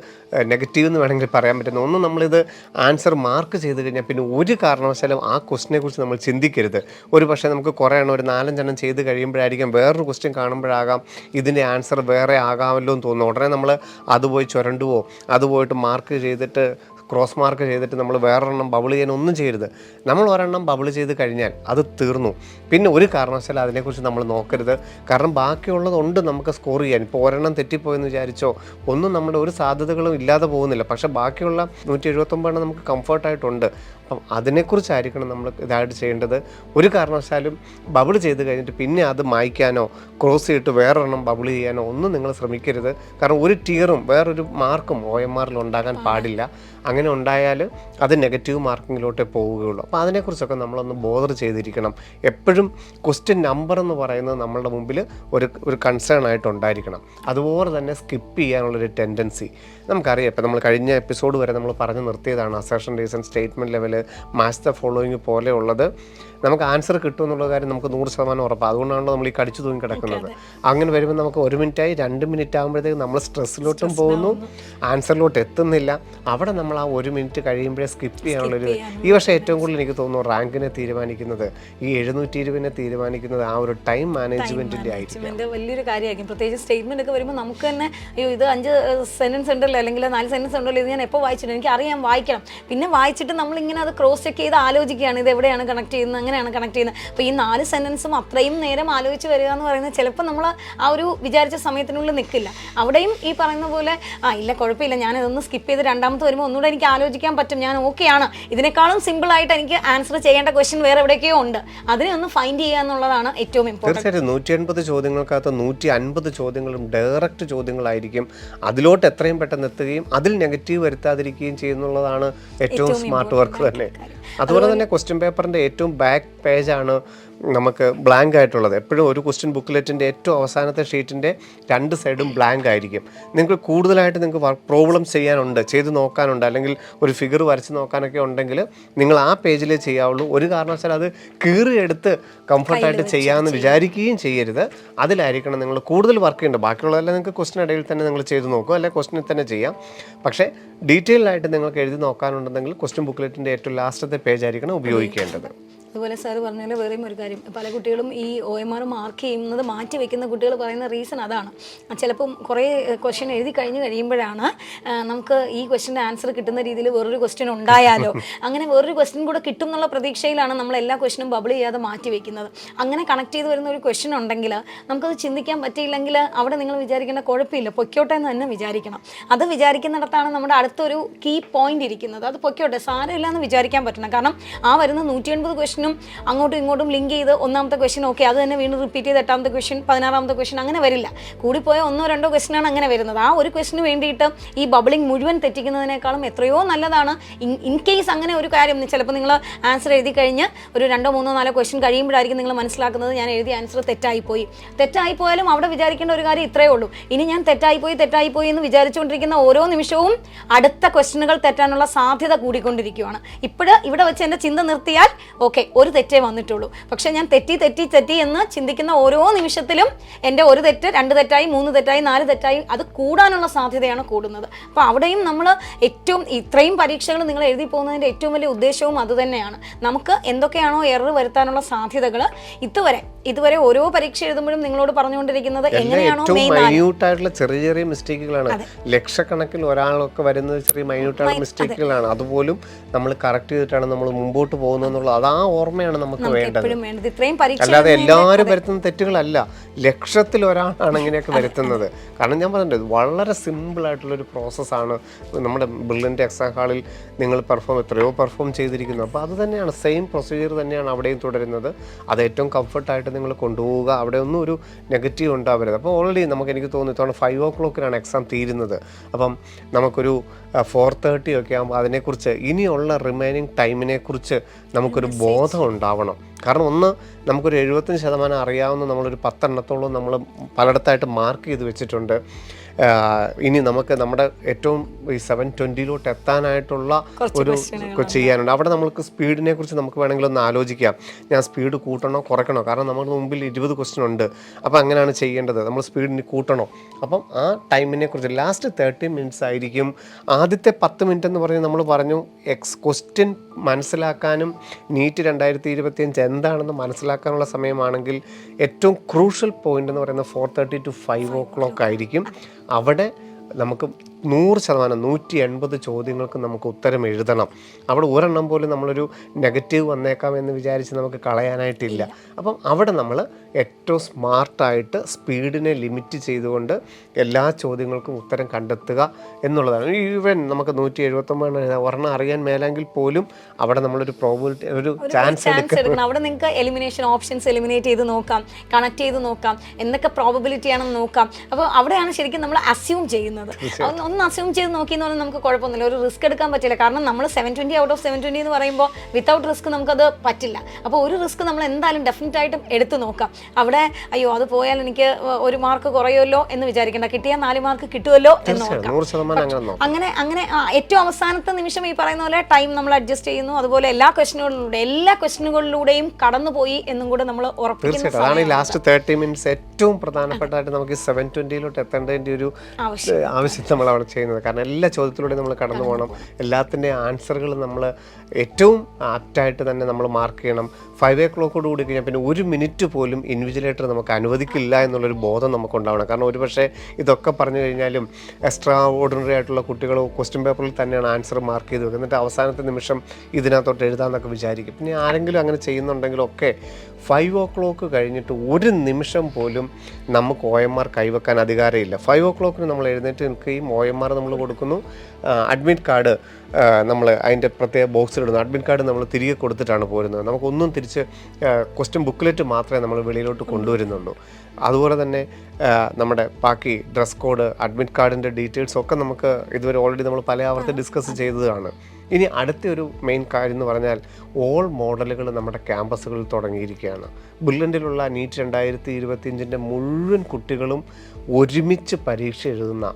നെഗറ്റീവ് എന്ന് വേണമെങ്കിൽ പറയാൻ പറ്റുന്ന ഒന്ന്, നമ്മളിത് ആൻസർ മാർക്ക് ചെയ്ത് കഴിഞ്ഞാൽ പിന്നെ ഒരു കാരണവശാലും ആ ക്വസ്റ്റിനെ കുറിച്ച് നമ്മൾ ചിന്തിക്കരുത്. ഒരു പക്ഷേ നമുക്ക് കുറേ എണ്ണം ഒരു 4-5 എണ്ണം ചെയ്ത് കഴിയുമ്പോഴായിരിക്കും വേറൊരു ക്വസ്റ്റ്യൻ കാണുമ്പോഴാകാം ഇതിൻ്റെ ആൻസർ വേറെ ആകാമല്ലോ എന്ന് തോന്നുന്നു. ഉടനെ നമ്മൾ അത് പോയി ചുരണ്ടുവോ അത് പോയിട്ട് മാർക്ക് ചെയ്തിട്ട് ക്രോസ് മാർക്ക് ചെയ്തിട്ട് നമ്മൾ വേറൊരെണ്ണം ബബിൾ ചെയ്യാൻ ഒന്നും ചെയ്യരുത്. നമ്മൾ ഒരെണ്ണം ബബിൾ ചെയ്ത് കഴിഞ്ഞാൽ അത് തീർന്നു. പിന്നെ ഒരു കാരണവശാലും അതിനെക്കുറിച്ച് നമ്മൾ നോക്കരുത്. കാരണം ബാക്കിയുള്ളതുണ്ട് നമുക്ക് സ്കോർ ചെയ്യാൻ. ഇപ്പോൾ ഒരെണ്ണം തെറ്റിപ്പോയെന്ന് വിചാരിച്ചോ ഒന്നും നമ്മുടെ ഒരു സാധ്യതകളും ഇല്ലാതെ പോകുന്നില്ല. പക്ഷേ ബാക്കിയുള്ള 179 നമുക്ക് കംഫർട്ടായിട്ടുണ്ട്. അപ്പം അതിനെക്കുറിച്ചായിരിക്കണം നമ്മൾ ഇതായിട്ട് ചെയ്യേണ്ടത്. ഒരു കാരണവശാലും ബബിൾ ചെയ്ത് കഴിഞ്ഞിട്ട് പിന്നെ അത് മായ്ക്കാനോ ക്രോസ് ചെയ്തിട്ട് വേറൊരെണ്ണം ബബിൾ ചെയ്യാനോ ഒന്നും നിങ്ങൾ ശ്രമിക്കരുത്. കാരണം ഒരു ടിയറും വേറൊരു മാർക്കും OMR-ൽ ഉണ്ടാകാൻ പാടില്ല. അങ്ങനെ ഉണ്ടായാൽ അത് നെഗറ്റീവ് മാർക്കിങ്ങിലോട്ടേ പോവുകയുള്ളൂ. അപ്പോൾ അതിനെക്കുറിച്ചൊക്കെ നമ്മളൊന്ന് ബോധർ ചെയ്തിരിക്കണം. എപ്പോഴും ക്വസ്റ്റ്യൻ നമ്പർ എന്ന് പറയുന്നത് നമ്മളുടെ മുമ്പിൽ ഒരു കൺസേൺ ആയിട്ടുണ്ടായിരിക്കണം. അതുപോലെ തന്നെ സ്കിപ്പ് ചെയ്യാനുള്ളൊരു ടെൻഡൻസി നമുക്കറിയാം. ഇപ്പം നമ്മൾ കഴിഞ്ഞ എപ്പിസോഡ് വരെ നമ്മൾ പറഞ്ഞു നിർത്തിയതാണ്. Assertion reason statement level match the following പോലെയുള്ളത് നമുക്ക് ആൻസർ കിട്ടും എന്നുള്ള കാര്യം നമുക്ക് 100% ഉറപ്പാണ്. അതുകൊണ്ടാണല്ലോ നമ്മൾ ഈ കടിച്ചു തൂങ്ങി കിടക്കുന്നത്. അങ്ങനെ വരുമ്പോൾ നമുക്ക് 1 മിനിറ്റായി 2 മിനിറ്റ് ആകുമ്പോഴത്തേക്ക് നമ്മൾ സ്ട്രെസ്സിലോട്ടും പോകുന്നു, ആൻസറിലോട്ട് എത്തുന്നില്ല. അവിടെ നമ്മൾ ആ 1 മിനിറ്റ് കഴിയുമ്പോഴേ സ്കിപ്പ് ചെയ്യാനുള്ളൊരു ഈ വർഷം ഏറ്റവും കൂടുതൽ എനിക്ക് തോന്നുന്നു റാങ്കിനെ തീരുമാനിക്കുന്നത് ഈ 720 തീരുമാനിക്കുന്നത് ആ ഒരു ടൈം മാനേജ്മെന്റിന്റെ ആയിരിക്കും. വലിയൊരു കാര്യമായിരിക്കും. പ്രത്യേകിച്ച് സ്റ്റേറ്റ്മെന്റ് ഒക്കെ വരുമ്പോൾ നമുക്ക് തന്നെ അയ്യോ ഇത് 5 സെന്റൻസ് ഉണ്ടല്ലോ അല്ലെങ്കിൽ 4 സെന്റൻസ് ഉണ്ടല്ലോ, ഇത് ഞാൻ എപ്പോൾ വായിച്ചിട്ടുണ്ട്, എനിക്ക് അറിയാം, വായിക്കണം. പിന്നെ വായിച്ചിട്ട് നമ്മളിങ്ങനെ അത് ക്രോസ് ചെക്ക് ചെയ്ത് ആലോചിക്കുകയാണ് ഇത് എവിടെയാണ് കണക്ട് ചെയ്യുന്നത്, അങ്ങനെയാണ് കണക്ട് ചെയ്യുന്നത്. അപ്പോൾ ഈ 4 സെന്റൻസും അത്രയും നേരം ആലോചിച്ച് വരിക എന്ന് പറയുന്നത് ചിലപ്പോൾ നമ്മൾ ആ ഒരു വിചാരിച്ച സമയത്തിനുള്ളിൽ നിൽക്കില്ല. അവിടെയും ഈ പറയുന്ന പോലെ ഇല്ല കുഴപ്പമില്ല, ഞാൻ ഇതൊന്ന് സ്കിപ്പ് ചെയ്ത് 2ാമത്തെ വരുമ്പോൾ ഒന്നുകൂടെ എനിക്ക് ആലോചിക്കാൻ പറ്റും, ഞാൻ ഓക്കെയാണ്, ഇതിനേക്കാളും സിമ്പിളായിട്ട് എനിക്ക് ആൻസർ ചെയ്യേണ്ട ക്വസ്റ്റ്യൻ വേറെ എവിടെയൊക്കെയോ ഉണ്ട്, അതിനെ ഒന്ന് ഫൈൻഡ് ചെയ്യുക എന്നുള്ളതാണ് ഏറ്റവും ഇമ്പോർട്ടൻറ്റ്. തീർച്ചയായിട്ടും 180 ചോദ്യങ്ങൾക്കകത്ത് 150 ചോദ്യങ്ങളും ഡയറക്റ്റ് ചോദ്യങ്ങളായിരിക്കും. അതിലോട്ട് എത്രയും പെട്ടെന്ന് എത്തുകയും അതിൽ നെഗറ്റീവ് വരുത്താതിരിക്കുകയും ചെയ്യുന്നുള്ളതാണ് ഏറ്റവും സ്മാർട്ട് വർക്ക് തന്നെ. അതുപോലെ തന്നെ ക്വസ്റ്റ്യൻ പേപ്പറിൻ്റെ ഏറ്റവും ബാക്ക് പേജാണ് നമുക്ക് ബ്ലാങ്ക് ആയിട്ടുള്ളത്. എപ്പോഴും ഒരു ക്വസ്റ്റ്യൻ ബുക്ക്ലെറ്റിൻ്റെ ഏറ്റവും അവസാനത്തെ ഷീറ്റിൻ്റെ 2 സൈഡും ബ്ലാങ്ക് ആയിരിക്കും. നിങ്ങൾക്ക് കൂടുതലായിട്ട് നിങ്ങൾക്ക് വർക്ക് പ്രോബ്ലം ചെയ്യാനുണ്ട്, ചെയ്ത് നോക്കാനുണ്ട്, അല്ലെങ്കിൽ ഒരു ഫിഗർ വരച്ച് നോക്കാനൊക്കെ ഉണ്ടെങ്കിൽ നിങ്ങൾ ആ പേജിലേ ചെയ്യാവുള്ളൂ. ഒരു കാരണവശാലും അത് കീറിയെടുത്ത് കംഫർട്ടായിട്ട് ചെയ്യാമെന്ന് വിചാരിക്കുകയും ചെയ്യരുത്. അതിലായിരിക്കണം നിങ്ങൾ കൂടുതൽ വർക്ക് ചെയ്യേണ്ടത്. ബാക്കിയുള്ളതെല്ലാം നിങ്ങൾക്ക് ക്വസ്റ്റ്യൻ ഇടയിൽ തന്നെ നിങ്ങൾ ചെയ്ത് നോക്കുക, അല്ലെങ്കിൽ ക്വസ്റ്റ്യനിൽ തന്നെ ചെയ്യാം. പക്ഷേ ഡീറ്റെയിൽഡായിട്ട് നിങ്ങൾക്ക് എഴുതി നോക്കാനുണ്ടെങ്കിൽ ക്വസ്റ്റ്യൻ ബുക്ക്ലെറ്റിൻ്റെ ഏറ്റവും ലാസ്റ്റത്തെ പേജായിരിക്കണം ഉപയോഗിക്കേണ്ടത്. അതുപോലെ സാർ പറഞ്ഞാൽ വേറെയും ഒരു കാര്യം, പല കുട്ടികളും ഈ OMR മാർക്ക് ചെയ്യുന്നത് മാറ്റി വെക്കുന്ന കുട്ടികൾ പറയുന്ന റീസൺ അതാണ്. ചിലപ്പം കുറേ ക്വസ്റ്റ്യൻ എഴുതി കഴിയുമ്പോഴാണ് നമുക്ക് ഈ ക്വസ്റ്റ്യൻ്റെ ആൻസർ കിട്ടുന്ന രീതിയിൽ വേറൊരു ക്വസ്റ്റ്യൻ ഉണ്ടായാലോ, അങ്ങനെ വേറൊരു ക്വസ്റ്റ്യൻ കൂടെ കിട്ടും എന്നുള്ള പ്രതീക്ഷയിലാണ് നമ്മൾ എല്ലാ ക്വസ്റ്റ്യനും ബബിൾ ചെയ്യാതെ മാറ്റി വെക്കുന്നത്. അങ്ങനെ കണക്ട് ചെയ്ത് വരുന്ന ഒരു ക്വസ്റ്റ്യൻ ഉണ്ടെങ്കിൽ നമുക്കത് ചിന്തിക്കാൻ പറ്റിയില്ലെങ്കിൽ അവിടെ നിങ്ങൾ വിചാരിക്കേണ്ട കുഴപ്പമില്ല, പൊയ്ക്കോട്ടെ എന്ന് തന്നെ വിചാരിക്കണം. അത് വിചാരിക്കുന്നിടത്താണ് നമ്മുടെ അടുത്തൊരു കീ പോയിന്റ് ഇരിക്കുന്നത്. അത് പൊയ്ക്കോട്ടെ, സാരമില്ല എന്ന് വിചാരിക്കാൻ പറ്റണം. കാരണം ആ വരുന്ന 180 ക്വസ്റ്റ്യനും അങ്ങോട്ടും ഇങ്ങോട്ടും ലിങ്ക് ചെയ്ത് ഒന്നാമത്തെ ക്വസ്റ്റ്യൻ ഓക്കെ അത് തന്നെ വീണ്ടും റിപ്പീറ്റ് ചെയ്ത് 8ാമത്തെ ക്വസ്റ്റ്യൻ 16ാമത്തെ ക്വസ്റ്റ്യൻ അങ്ങനെ വരില്ല. കൂടിപ്പോയ 1-2 ക്വസ്റ്റ്യനാണ് അങ്ങനെ വരുന്നത്. ആ ഒരു ക്വസ്റ്റ്യന് വേണ്ടിയിട്ട് ഈ ബബിളിംഗ് മുഴുവൻ തെറ്റിക്കുന്നതിനേക്കാളും എത്രയോ നല്ലതാണ് ഇൻ കേസ് അങ്ങനെ ഒരു കാര്യം ചിലപ്പോൾ നിങ്ങൾ ആൻസർ എഴുതി കഴിഞ്ഞ് ഒരു 2-3-4 ക്വസ്റ്റ്യൻ കഴിയുമ്പോഴായിരിക്കും നിങ്ങൾ മനസ്സിലാക്കുന്നത് ഞാൻ എഴുതിയ ആൻസർ തെറ്റായിപ്പോയാലും അവിടെ വിചാരിക്കേണ്ട ഒരു കാര്യം ഇത്രയേ ഉള്ളൂ, ഇനി ഞാൻ തെറ്റായിപ്പോയി എന്ന് വിചാരിച്ചുകൊണ്ടിരിക്കുന്ന ഓരോ നിമിഷവും അടുത്ത ക്വസ്റ്റ്യനുകൾ തെറ്റാനുള്ള സാധ്യത കൂടിക്കൊണ്ടിരിക്കുകയാണ്. ഇവിടെ വെച്ച് എൻ്റെ ചിന്ത നിർത്തിയാൽ ഓക്കെ ഒരു തെറ്റേ വന്നിട്ടുള്ളൂ, പക്ഷേ ഞാൻ തെറ്റി എന്ന് ചിന്തിക്കുന്ന ഓരോ നിമിഷത്തിലും എൻ്റെ 1 തെറ്റ് 2 തെറ്റായി 3 തെറ്റായി 4 തെറ്റായി അത് കൂടാനുള്ള സാധ്യതയാണ് കൂടുന്നത്. അപ്പോൾ അവിടെയും നമ്മൾ ഇത്രയും പരീക്ഷകൾ നിങ്ങൾ എഴുതി പോകുന്നതിൻ്റെ ഏറ്റവും വലിയ ഉദ്ദേശവും അതുതന്നെയാണ്. നമുക്ക് എന്തൊക്കെയാണോ എറർ വരുത്താനുള്ള സാധ്യതകൾ ഇതുവരെ ഓരോ പരീക്ഷ എഴുതുമ്പോഴും നിങ്ങളോട് പറഞ്ഞുകൊണ്ടിരിക്കുന്നത് എങ്ങനെയാണോ മൈന്യൂട്ടായിട്ടുള്ള ചെറിയ മിസ്റ്റേക്കുകളാണ്. ലക്ഷക്കണക്കിൽ ഒരാളൊക്കെ വരുന്നത് ചെറിയ മൈന്യൂട്ടായിട്ടുള്ള മിസ്റ്റേക്കുകളാണ്. അതുപോലും നമ്മൾ കറക്റ്റ് ചെയ്തിട്ടാണ് നമ്മൾ മുമ്പോട്ട് പോകുന്നത്. അത് ആ ഓർമ്മയാണ് നമുക്ക് വേണ്ടത്. അല്ലാതെ എല്ലാവരും വരുത്തുന്ന തെറ്റുകളല്ല, ലക്ഷത്തിൽ ഒരാളാണ് ഇങ്ങനെയൊക്കെ വരുത്തുന്നത്. കാരണം ഞാൻ പറഞ്ഞത് വളരെ സിമ്പിൾ ആയിട്ടുള്ളൊരു പ്രോസസ്സാണ്. നമ്മുടെ ബ്രില്യൻ്റ് എക്സാം ഹാളിൽ നിങ്ങൾ എത്രയോ പെർഫോം ചെയ്തിരിക്കുന്നു. അപ്പോൾ അത് തന്നെയാണ്, സെയിം പ്രൊസീജിയർ തന്നെയാണ് അവിടെയും തുടരുന്നത്. അത് ഏറ്റവും കംഫർട്ടായിട്ട് നിങ്ങൾ കൊണ്ടുപോവുക. അവിടെ ഒന്നും ഒരു നെഗറ്റീവ് ഉണ്ടാവരുത്. അപ്പോൾ ഓൾറെഡി എനിക്ക് തോന്നുന്നു ഇത്തവണ 5 o'clock എക്സാം തീരുന്നത്. അപ്പം നമുക്കൊരു 4:30 ഒക്കെ ആകുമ്പോൾ അതിനെക്കുറിച്ച് ഇനിയുള്ള റിമൈനിങ് ടൈമിനെക്കുറിച്ച് നമുക്കൊരു ബോധം ഉണ്ടാവണം. കാരണം നമുക്കൊരു 75% അറിയാവുന്ന നമ്മളൊരു 10 എണ്ണത്തോളം നമ്മൾ പലയിടത്തായിട്ട് മാർക്ക് ചെയ്ത് വെച്ചിട്ടുണ്ട്. ഇനി നമുക്ക് നമ്മുടെ ഏറ്റവും ഈ 720 എത്താനായിട്ടുള്ള ഒരു ചെയ്യാനുണ്ട്. അവിടെ നമുക്ക് സ്പീഡിനെ കുറിച്ച് നമുക്ക് വേണമെങ്കിൽ ഒന്ന് ആലോചിക്കാം. ഞാൻ സ്പീഡ് കൂട്ടണോ കുറയ്ക്കണോ? കാരണം നമ്മുടെ മുമ്പിൽ 20 ക്വസ്റ്റ്യൻ ഉണ്ട്. അപ്പോൾ അങ്ങനെയാണ് ചെയ്യേണ്ടത്. നമ്മൾ സ്പീഡിന് കൂട്ടണോ? അപ്പം ആ ടൈമിനെ കുറിച്ച് ലാസ്റ്റ് 30 മിനിറ്റ്സ് ആയിരിക്കും. ആദ്യത്തെ 10 മിനിറ്റ് എന്ന് പറഞ്ഞ് നമ്മൾ പറഞ്ഞു ക്വസ്റ്റ്യൻ മനസ്സിലാക്കാനും നീറ്റ് 2025 എന്താണെന്ന് മനസ്സിലാക്കാനുള്ള സമയമാണെങ്കിൽ ഏറ്റവും ക്രൂഷ്യൽ പോയിന്റ് എന്ന് പറയുന്നത് 4:30 to 5 o'clock ആയിരിക്കും. അവിടെ നമുക്ക് 100% 180 ചോദ്യങ്ങൾക്ക് നമുക്ക് ഉത്തരം എഴുതണം. അവിടെ ഒരെണ്ണം പോലും നമ്മളൊരു നെഗറ്റീവ് വന്നേക്കാം എന്ന് വിചാരിച്ച് നമുക്ക് കളയാനായിട്ടില്ല. അപ്പം അവിടെ നമ്മൾ ഏറ്റവും സ്മാർട്ടായിട്ട് സ്പീഡിനെ ലിമിറ്റ് ചെയ്തുകൊണ്ട് എല്ലാ ചോദ്യങ്ങൾക്കും ഉത്തരം കണ്ടെത്തുക എന്നുള്ളതാണ്. ഈവൻ നമുക്ക് 179 ഒരെണ്ണം അറിയാൻ മേലെങ്കിൽ പോലും അവിടെ നമ്മളൊരു പ്രോബിലിറ്റി ഒരു ചാൻസ് എടുക്കണം. അവിടെ നിങ്ങൾക്ക് എലിമിനേഷൻ ഓപ്ഷൻസ് എലിമിനേറ്റ് ചെയ്ത് നോക്കാം, കണക്ട് ചെയ്ത് നോക്കാം, എന്തൊക്കെ പ്രോബബിലിറ്റി ആണെന്ന് നോക്കാം. അപ്പോൾ അവിടെയാണ് ശരിക്കും നമ്മൾ അസ്യൂം ചെയ്യുന്നത്. ഒന്ന് അസ്യൂം ചെയ്ത് നോക്കിയെന്ന് പറഞ്ഞാൽ നമുക്ക് കുഴപ്പമൊന്നുമില്ല, ഒരു റിസ്ക് എടുക്കാൻ പറ്റില്ല. കാരണം നമ്മൾ 720 ഔട്ട് ഓഫ് 720 എന്ന് പറയുമ്പോൾ വിത്തൗട്ട് റിസ്ക് നമുക്കത് പറ്റില്ല. അപ്പോൾ ഒരു റിസ്ക് നമ്മൾ എന്തായാലും ഡെഫിനറ്റ് ആയിട്ടും എടുത്തു നോക്കാം. അവിടെ അയ്യോ അത് പോയാൽ എനിക്ക് 1 മാർക്ക് കുറയുമല്ലോ എന്ന് വിചാരിക്കേണ്ട, കിട്ടിയാൽ 4 മാർക്ക് കിട്ടുമല്ലോ എന്ന് നോക്കാം. അങ്ങനെ ഏറ്റവും അവസാനത്തെ നിമിഷം ഈ പറയുന്ന പോലെ ടൈം നമ്മൾ അഡ്ജസ്റ്റ് ചെയ്യുന്നു. അതുപോലെ എല്ലാ ക്വസ്റ്റ്യനുകളിലൂടെയും കടന്നുപോയി എന്നും കൂടെ നമ്മൾ ഉറപ്പിക്കുന്നു. അതാണ് ലാസ്റ്റ് 30 മിനിറ്റ്സ് ഏറ്റവും പ്രധാനപ്പെട്ടായിട്ട് നമുക്ക് 720 എത്തേണ്ടതിൻ്റെ ഒരു ആവശ്യം നമ്മൾ അവിടെ ചെയ്യുന്നത്. കാരണം എല്ലാ ചോദ്യത്തിലൂടെ നമ്മൾ കടന്നു പോകണം. എല്ലാത്തിൻ്റെയും ആൻസറുകൾ നമ്മൾ ഏറ്റവും ആപ്റ്റായിട്ട് തന്നെ നമ്മൾ മാർക്ക് ചെയ്യണം. 5 o'clock കൂടി കഴിഞ്ഞാൽ പിന്നെ 1 മിനിറ്റ് പോലും ഇൻവിജിലേറ്റർ നമുക്ക് അനുവദിക്കില്ല എന്നുള്ളൊരു ബോധം നമുക്ക് ഉണ്ടാവണം. കാരണം ഒരുപക്ഷെ ഇതൊക്കെ പറഞ്ഞു കഴിഞ്ഞാലും എക്സ്ട്രാ ഓർഡിനറി ആയിട്ടുള്ള കുട്ടികൾ ക്വസ്റ്റ്യൻ പേപ്പറിൽ തന്നെയാണ് ആൻസർ മാർക്ക് ചെയ്ത് വെക്കുന്നത്. എന്നിട്ട് അവസാനത്തെ നിമിഷം ഇതിനകത്തോട്ട് എഴുതാമെന്നൊക്കെ വിചാരിക്കും. പിന്നെ ആരെങ്കിലും അങ്ങനെ ചെയ്യുന്നുണ്ടെങ്കിലൊക്കെ 5 o'clock കഴിഞ്ഞിട്ട് 1 നിമിഷം പോലും നമുക്ക് OMR കൈവെക്കാൻ അധികാരമില്ല. 5 o'clock നമ്മൾ എഴുന്നേറ്റ് നിൽക്കുകയും OMR നമ്മൾ കൊടുക്കുന്നു. അഡ്മിറ്റ് കാർഡ് നമ്മൾ അതിൻ്റെ പ്രത്യേക ബോക്സിലിടുന്നു. അഡ്മിറ്റ് കാർഡ് നമ്മൾ തിരികെ കൊടുത്തിട്ടാണ് പോരുന്നത്. നമുക്കൊന്നും തിരിച്ച് ക്വസ്റ്റ്യൻ ബുക്ക്ലെറ്റ് മാത്രമേ നമ്മൾ വെളിയിലോട്ട് കൊണ്ടുവരുന്നുള്ളൂ. അതുപോലെ തന്നെ നമ്മുടെ ബാക്കി ഡ്രസ് കോഡ്, അഡ്മിറ്റ് കാർഡിൻ്റെ ഡീറ്റെയിൽസ് ഒക്കെ നമുക്ക് ഇതുവരെ ഓൾറെഡി നമ്മൾ പല ആവർത്തി ഡിസ്കസ് ചെയ്തതാണ്. ഇനി അടുത്തൊരു മെയിൻ കാര്യം എന്ന് പറഞ്ഞാൽ ഓൾ മോഡലുകൾ നമ്മുടെ ക്യാമ്പസുകളിൽ തുടങ്ങിയിരിക്കുകയാണ്. ബ്രില്യൻറ്റിലുള്ള നീറ്റ് 2025 മുഴുവൻ കുട്ടികളും ഒരുമിച്ച് പരീക്ഷ എഴുതുന്ന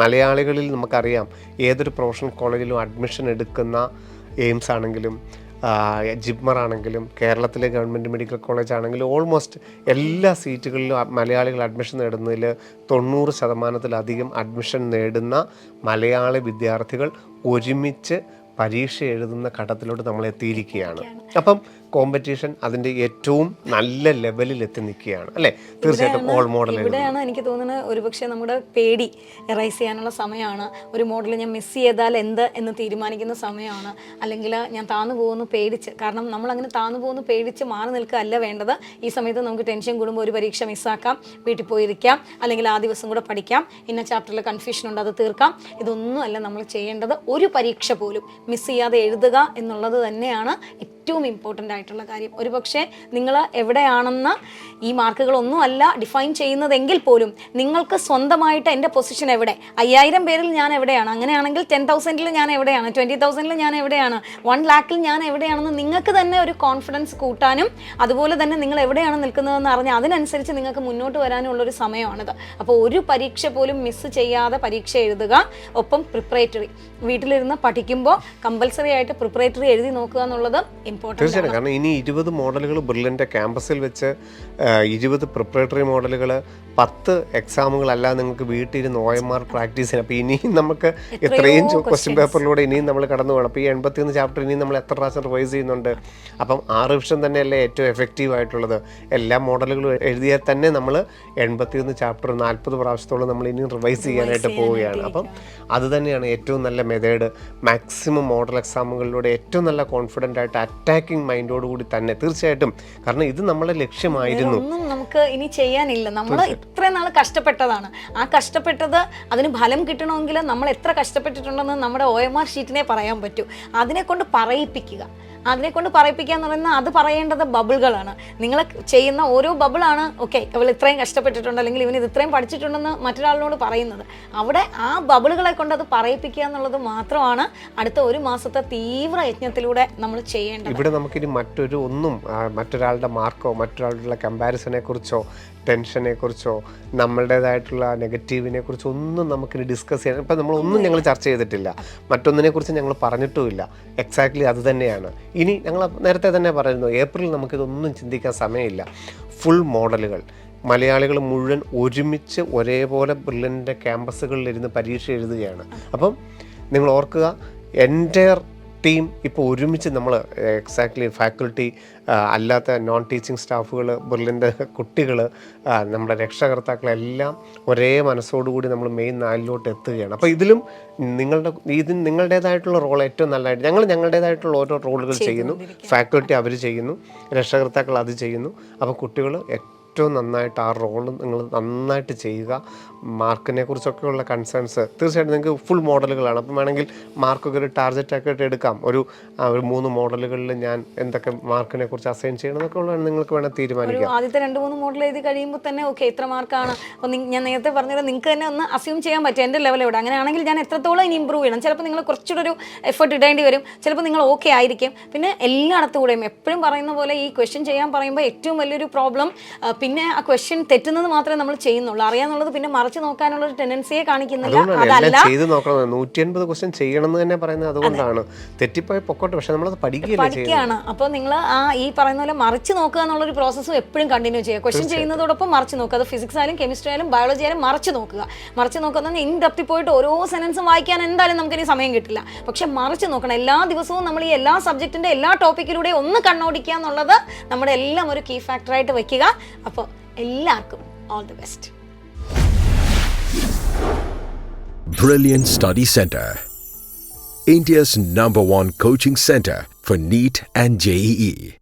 മലയാളികളിൽ നമുക്കറിയാം. ഏതൊരു പ്രൊഫഷണൽ കോളേജിലും അഡ്മിഷൻ എടുക്കുന്ന എയിംസ് ആണെങ്കിലും ജിപ്മർ ആണെങ്കിലും കേരളത്തിലെ ഗവൺമെൻറ് മെഡിക്കൽ കോളേജ് ആണെങ്കിലും ഓൾമോസ്റ്റ് എല്ലാ സീറ്റുകളിലും മലയാളികൾ അഡ്മിഷൻ നേടുന്നതിൽ 90% അഡ്മിഷൻ നേടുന്ന മലയാളി വിദ്യാർത്ഥികൾ ഒരുമിച്ച് പരീക്ഷ എഴുതുന്ന ഘട്ടത്തിലോട്ട് നമ്മൾ എത്തിയിരിക്കുകയാണ്. അപ്പം കോമ്പറ്റീഷൻ അതിൻ്റെ ഏറ്റവും നല്ല ലെവലിൽ എത്തി നിൽക്കുകയാണ് അല്ലേ? തീർച്ചയായിട്ടും ഓൾ മോഡൽ ഇവിടെയാണ് എനിക്ക് തോന്നുന്നത് ഒരുപക്ഷെ നമ്മുടെ പേടി എറൈസ് ചെയ്യാനുള്ള സമയമാണ്. ഒരു മോഡൽ ഞാൻ മിസ് ചെയ്താൽ എന്ത് എന്ന് തീരുമാനിക്കുന്ന സമയമാണ്. അല്ലെങ്കിൽ ഞാൻ താന്നു പോകുന്നു പേടിച്ച്, കാരണം നമ്മൾ അങ്ങനെ താന്നു പോകുന്നു പേടിച്ച് മാറി നിൽക്കുകയല്ല വേണ്ടത്. ഈ സമയത്ത് നമുക്ക് ടെൻഷൻ കൂടുമ്പോൾ ഒരു പരീക്ഷ മിസ്സാക്കാം, വീട്ടിൽ പോയിരിക്കാം, അല്ലെങ്കിൽ ആ ദിവസം കൂടെ പഠിക്കാം, ഇന്ന ചാപ്റ്ററിൽ കൺഫ്യൂഷൻ ഉണ്ട് അത് തീർക്കാം. ഇതൊന്നും അല്ല നമ്മൾ ചെയ്യേണ്ടത്. ഒരു പരീക്ഷ പോലും മിസ് ചെയ്യാതെ എഴുതുക എന്നുള്ളത് തന്നെയാണ് ഏറ്റവും ഇമ്പോർട്ടൻ്റ് ആയിട്ടുള്ള കാര്യം. ഒരു പക്ഷേ നിങ്ങൾ എവിടെയാണെന്ന് ഈ മാർക്കുകളൊന്നും അല്ല ഡിഫൈൻ ചെയ്യുന്നതെങ്കിൽ പോലും നിങ്ങൾക്ക് സ്വന്തമായിട്ട് എൻ്റെ പൊസിഷൻ എവിടെ, 5000 പേരിൽ ഞാൻ എവിടെയാണ്, അങ്ങനെയാണെങ്കിൽ 10,000 ഞാൻ എവിടെയാണ്, 20,000 ഞാൻ എവിടെയാണ്, 1,00,000 ഞാൻ എവിടെയാണെന്ന് നിങ്ങൾക്ക് തന്നെ ഒരു കോൺഫിഡൻസ് കൂട്ടാനും അതുപോലെ തന്നെ നിങ്ങൾ എവിടെയാണ് നിൽക്കുന്നതെന്ന് അറിഞ്ഞാൽ അതിനനുസരിച്ച് നിങ്ങൾക്ക് മുന്നോട്ട് വരാനുള്ളൊരു സമയമാണിത്. അപ്പോൾ ഒരു പരീക്ഷ പോലും മിസ് ചെയ്യാതെ പരീക്ഷ എഴുതുക. ഒപ്പം പ്രിപ്പറേറ്ററി വീട്ടിലിരുന്ന് പഠിക്കുമ്പോൾ കമ്പൽസറി ആയിട്ട് പ്രിപ്പറേറ്ററി എഴുതി നോക്കുക എന്നുള്ളത് തീർച്ചയായിട്ടും. കാരണം ഇനി 20 മോഡലുകൾ ബ്രില്യൻ്റ് ക്യാമ്പസിൽ വെച്ച് 20 പ്രിപ്പറേറ്ററി മോഡലുകൾ, 10 എക്സാമുകളല്ലാതെ നിങ്ങൾക്ക് വീട്ടിലിരുന്ന് OMR പ്രാക്ടീസ് ചെയ്യാം. അപ്പോൾ ഇനിയും നമുക്ക് ഇത്രയും ക്വസ്റ്റ്യൻ പേപ്പറിലൂടെ ഇനിയും നമ്മൾ കടന്നു പോകണം. അപ്പോൾ ഈ 81 ചാപ്റ്റർ ഇനിയും നമ്മൾ എത്ര പ്രാവശ്യം റിവൈസ് ചെയ്യുന്നുണ്ട്? അപ്പം 6 റിവിഷൻ തന്നെയല്ലേ ഏറ്റവും എഫക്റ്റീവ് ആയിട്ടുള്ളത്. എല്ലാ മോഡലുകളും എഴുതിയാൽ തന്നെ നമ്മൾ 81 ചാപ്റ്റർ 40 പ്രാവശ്യത്തോളം നമ്മൾ ഇനിയും റിവൈസ് ചെയ്യാനായിട്ട് പോവുകയാണ്. അപ്പം അത് തന്നെയാണ് ഏറ്റവും നല്ല മെത്തേഡ്. മാക്സിമം മോഡൽ എക്സാമുകളിലൂടെ ഏറ്റവും നല്ല കോൺഫിഡൻ്റ് ആയിട്ട് അറ്റാക്കിംഗ് മൈൻഡോടുകൂടി തന്നെ തീർച്ചയായിട്ടും. കാരണം ഇത് നമ്മളെ ലക്ഷ്യമായിരുന്നു. ഒന്നും നമുക്ക് ഇനി ചെയ്യാനില്ല. നമ്മൾ ഇത്രയും നാൾ കഷ്ടപ്പെട്ടതാണ്. ആ കഷ്ടപ്പെട്ടത് അതിന് ഫലം കിട്ടണമെങ്കിൽ നമ്മൾ എത്ര കഷ്ടപ്പെട്ടിട്ടുണ്ടെന്ന് നമ്മുടെ OMR ഷീറ്റിനെ പറയാൻ പറ്റൂ. അതിനെ കൊണ്ട് പറയിപ്പിക്കുക എന്ന് പറയുന്നത് അത് പറയേണ്ടത് ബബിളുകളാണ്. നിങ്ങൾ ചെയ്യുന്ന ഓരോ ബബിളാണ് ഓക്കെ ഇവൾ ഇത്രയും കഷ്ടപ്പെട്ടിട്ടുണ്ട് അല്ലെങ്കിൽ ഇവൻ ഇത് ഇത്രയും പഠിച്ചിട്ടുണ്ടെന്ന് മറ്റൊരാളിനോട് പറയുന്നത്. അവിടെ ആ ബബിളുകളെ കൊണ്ട് അത് പറയിപ്പിക്കുക എന്നുള്ളത് മാത്രമാണ് അടുത്ത ഒരു മാസത്തെ തീവ്ര യജ്ഞത്തിലൂടെ നമ്മൾ ചെയ്യേണ്ടത്. ഇവിടെ നമുക്കിനി മറ്റൊരാളുടെ മാർക്കോ മറ്റൊരാളുടെ കമ്പാരിസനെ കുറിച്ചോ ടെൻഷനെ കുറിച്ചോ നമ്മളുടേതായിട്ടുള്ള നെഗറ്റീവിനെ കുറിച്ചോ ഒന്നും നമുക്കിനി ഡിസ്കസ് ചെയ്യാൻ ഇപ്പം നമ്മളൊന്നും ഞങ്ങൾ ചർച്ച ചെയ്തിട്ടില്ല. മറ്റൊന്നിനെ കുറിച്ച് ഞങ്ങൾ പറഞ്ഞിട്ടുമില്ല. എക്സാക്ട്ലി അത് തന്നെയാണ്. ഇനി ഞങ്ങൾ നേരത്തെ തന്നെ പറയുന്നു, ഏപ്രിൽ നമുക്കിതൊന്നും ചിന്തിക്കാൻ സമയമില്ല. ഫുൾ മോഡലുകൾ മലയാളികൾ മുഴുവൻ ഒരുമിച്ച് ഒരേപോലെ ബ്രില്യൻ്റ് ക്യാമ്പസുകളിലിരുന്ന് പരീക്ഷ എഴുതുകയാണ്. അപ്പം നിങ്ങൾ ഓർക്കുക, എൻ്റയർ ടീം ഇപ്പോൾ ഒരുമിച്ച് നമ്മൾ എക്സാക്ട്ലി ഫാക്കൽറ്റി അല്ലാത്ത നോൺ ടീച്ചിങ് സ്റ്റാഫുകൾ ബ്രില്യൻ്റ് കുട്ടികൾ നമ്മുടെ രക്ഷകർത്താക്കളെല്ലാം ഒരേ മനസ്സോടുകൂടി നമ്മൾ മെയിൻ 4 എത്തുകയാണ്. അപ്പോൾ ഇതിലും നിങ്ങളുടേതായിട്ടുള്ള റോൾ ഏറ്റവും നല്ലതായിട്ട് ഞങ്ങളുടേതായിട്ടുള്ള ഓരോ റോളുകൾ ചെയ്യുന്നു. ഫാക്കൽറ്റി അവർ ചെയ്യുന്നു, രക്ഷകർത്താക്കൾ അത് ചെയ്യുന്നു. അപ്പോൾ കുട്ടികൾ ഏറ്റവും നന്നായിട്ട് ആ റോൾ നിങ്ങൾ നന്നായിട്ട് ചെയ്യുക. മാർക്കിനെ കുറിച്ചൊക്കെയുള്ള കൺസേൺസ് തീർച്ചയായിട്ടും നിങ്ങൾക്ക് ഫുൾ മോഡലുകളാണ്. അപ്പം വേണമെങ്കിൽ മാർക്കൊക്കെ ഒരു ടാർഗറ്റ് ഒക്കെ എടുക്കാം. ഒരു 3 മോഡലുകളിൽ ഞാൻ എന്തൊക്കെ മാർക്കിനെ കുറിച്ച് അസൈൻ ചെയ്യണം എന്നൊക്കെ ഉള്ളതാണ് നിങ്ങൾക്ക് വേണം തീരുമാനിക്കാം. ആദ്യത്തെ 2-3 മോഡൽ എഴുതി കഴിയുമ്പോൾ തന്നെ ഓക്കെ ഇത്ര മാർക്കാണ്. അപ്പോൾ ഞാൻ നേരത്തെ പറഞ്ഞത് നിങ്ങൾക്ക് തന്നെ ഒന്ന് അസ്യൂം ചെയ്യാൻ പറ്റും എൻ്റെ ലെവൽ എവിടെ. അങ്ങനെയാണെങ്കിൽ ഞാൻ എത്രത്തോളം ഇനി ഇമ്പ്രൂവ് ചെയ്യണം. ചിലപ്പോൾ നിങ്ങൾ കുറച്ചുകൂടെ ഒരു എഫേർട്ട് ഇടേണ്ടി വരും, ചിലപ്പോൾ നിങ്ങൾ ഓക്കെ ആയിരിക്കും. പിന്നെ എല്ലായിടത്തുകൂടെയും എപ്പോഴും പറയുന്ന പോലെ ഈ ക്വസ്റ്റ്യൻ ചെയ്യാൻ പറയുമ്പോൾ ഏറ്റവും വലിയൊരു പ്രോബ്ലം പിന്നെ ആ ക്വസ്റ്റ്യൻ തെറ്റുന്നത് മാത്രമേ നമ്മൾ ചെയ്യുന്നുള്ളൂ. അറിയാന്നുള്ളത് പിന്നെ മറിച്ച് നോക്കാനുള്ള ഒരു ടെൻഡൻസിയെ കാണിക്കുന്നില്ല. അതല്ല ചെയ്ത് നോക്കണം. 180 ക്വസ്റ്റ്യൻ ചെയ്യണം എന്ന് തന്നെ പറയുന്നത് അതുകൊണ്ടാണ്. തെറ്റിപ്പോയി പൊക്കോട്ടെ, പക്ഷെ നമ്മളത് പഠിക്കുകയാണ്. അപ്പോൾ നിങ്ങൾ ആ ഈ പറയുന്ന പോലെ മറിച്ച് നോക്കുക എന്നുള്ളൊരു പ്രോസസ്സും എപ്പോഴും കണ്ടിന്യൂ ചെയ്യുക. ക്വസ്റ്റ്യൻ ചെയ്യുന്നതോടൊപ്പം മറിച്ച് നോക്കുക. അത് ഫിസിക്സ് ആയാലും കെമിസ്ട്രി ആയാലും ബയോളജി ആയാലും മറിച്ച് നോക്കുക. മറിച്ച് നോക്കുക ഇൻ ഡെപ്തിൽ പോയിട്ട് ഓരോ സെൻറ്റൻസും വായിക്കാൻ എന്തായാലും നമുക്കിനി സമയം കിട്ടില്ല. പക്ഷെ മറിച്ച് നോക്കണം. എല്ലാ ദിവസവും നമ്മൾ ഈ എല്ലാ സബ്ജക്റ്റിൻ്റെ എല്ലാ ടോപ്പിക്കിലൂടെ ഒന്ന് കണ്ണോടിക്കുക എന്നുള്ളത് നമ്മുടെ എല്ലാം ഒരു കീ ഫാക്ടറായിട്ട് വയ്ക്കുക. അപ്പോൾ എല്ലാവർക്കും all the best. Brilliant Study Center, India's #1 coaching center for NEET and JEE.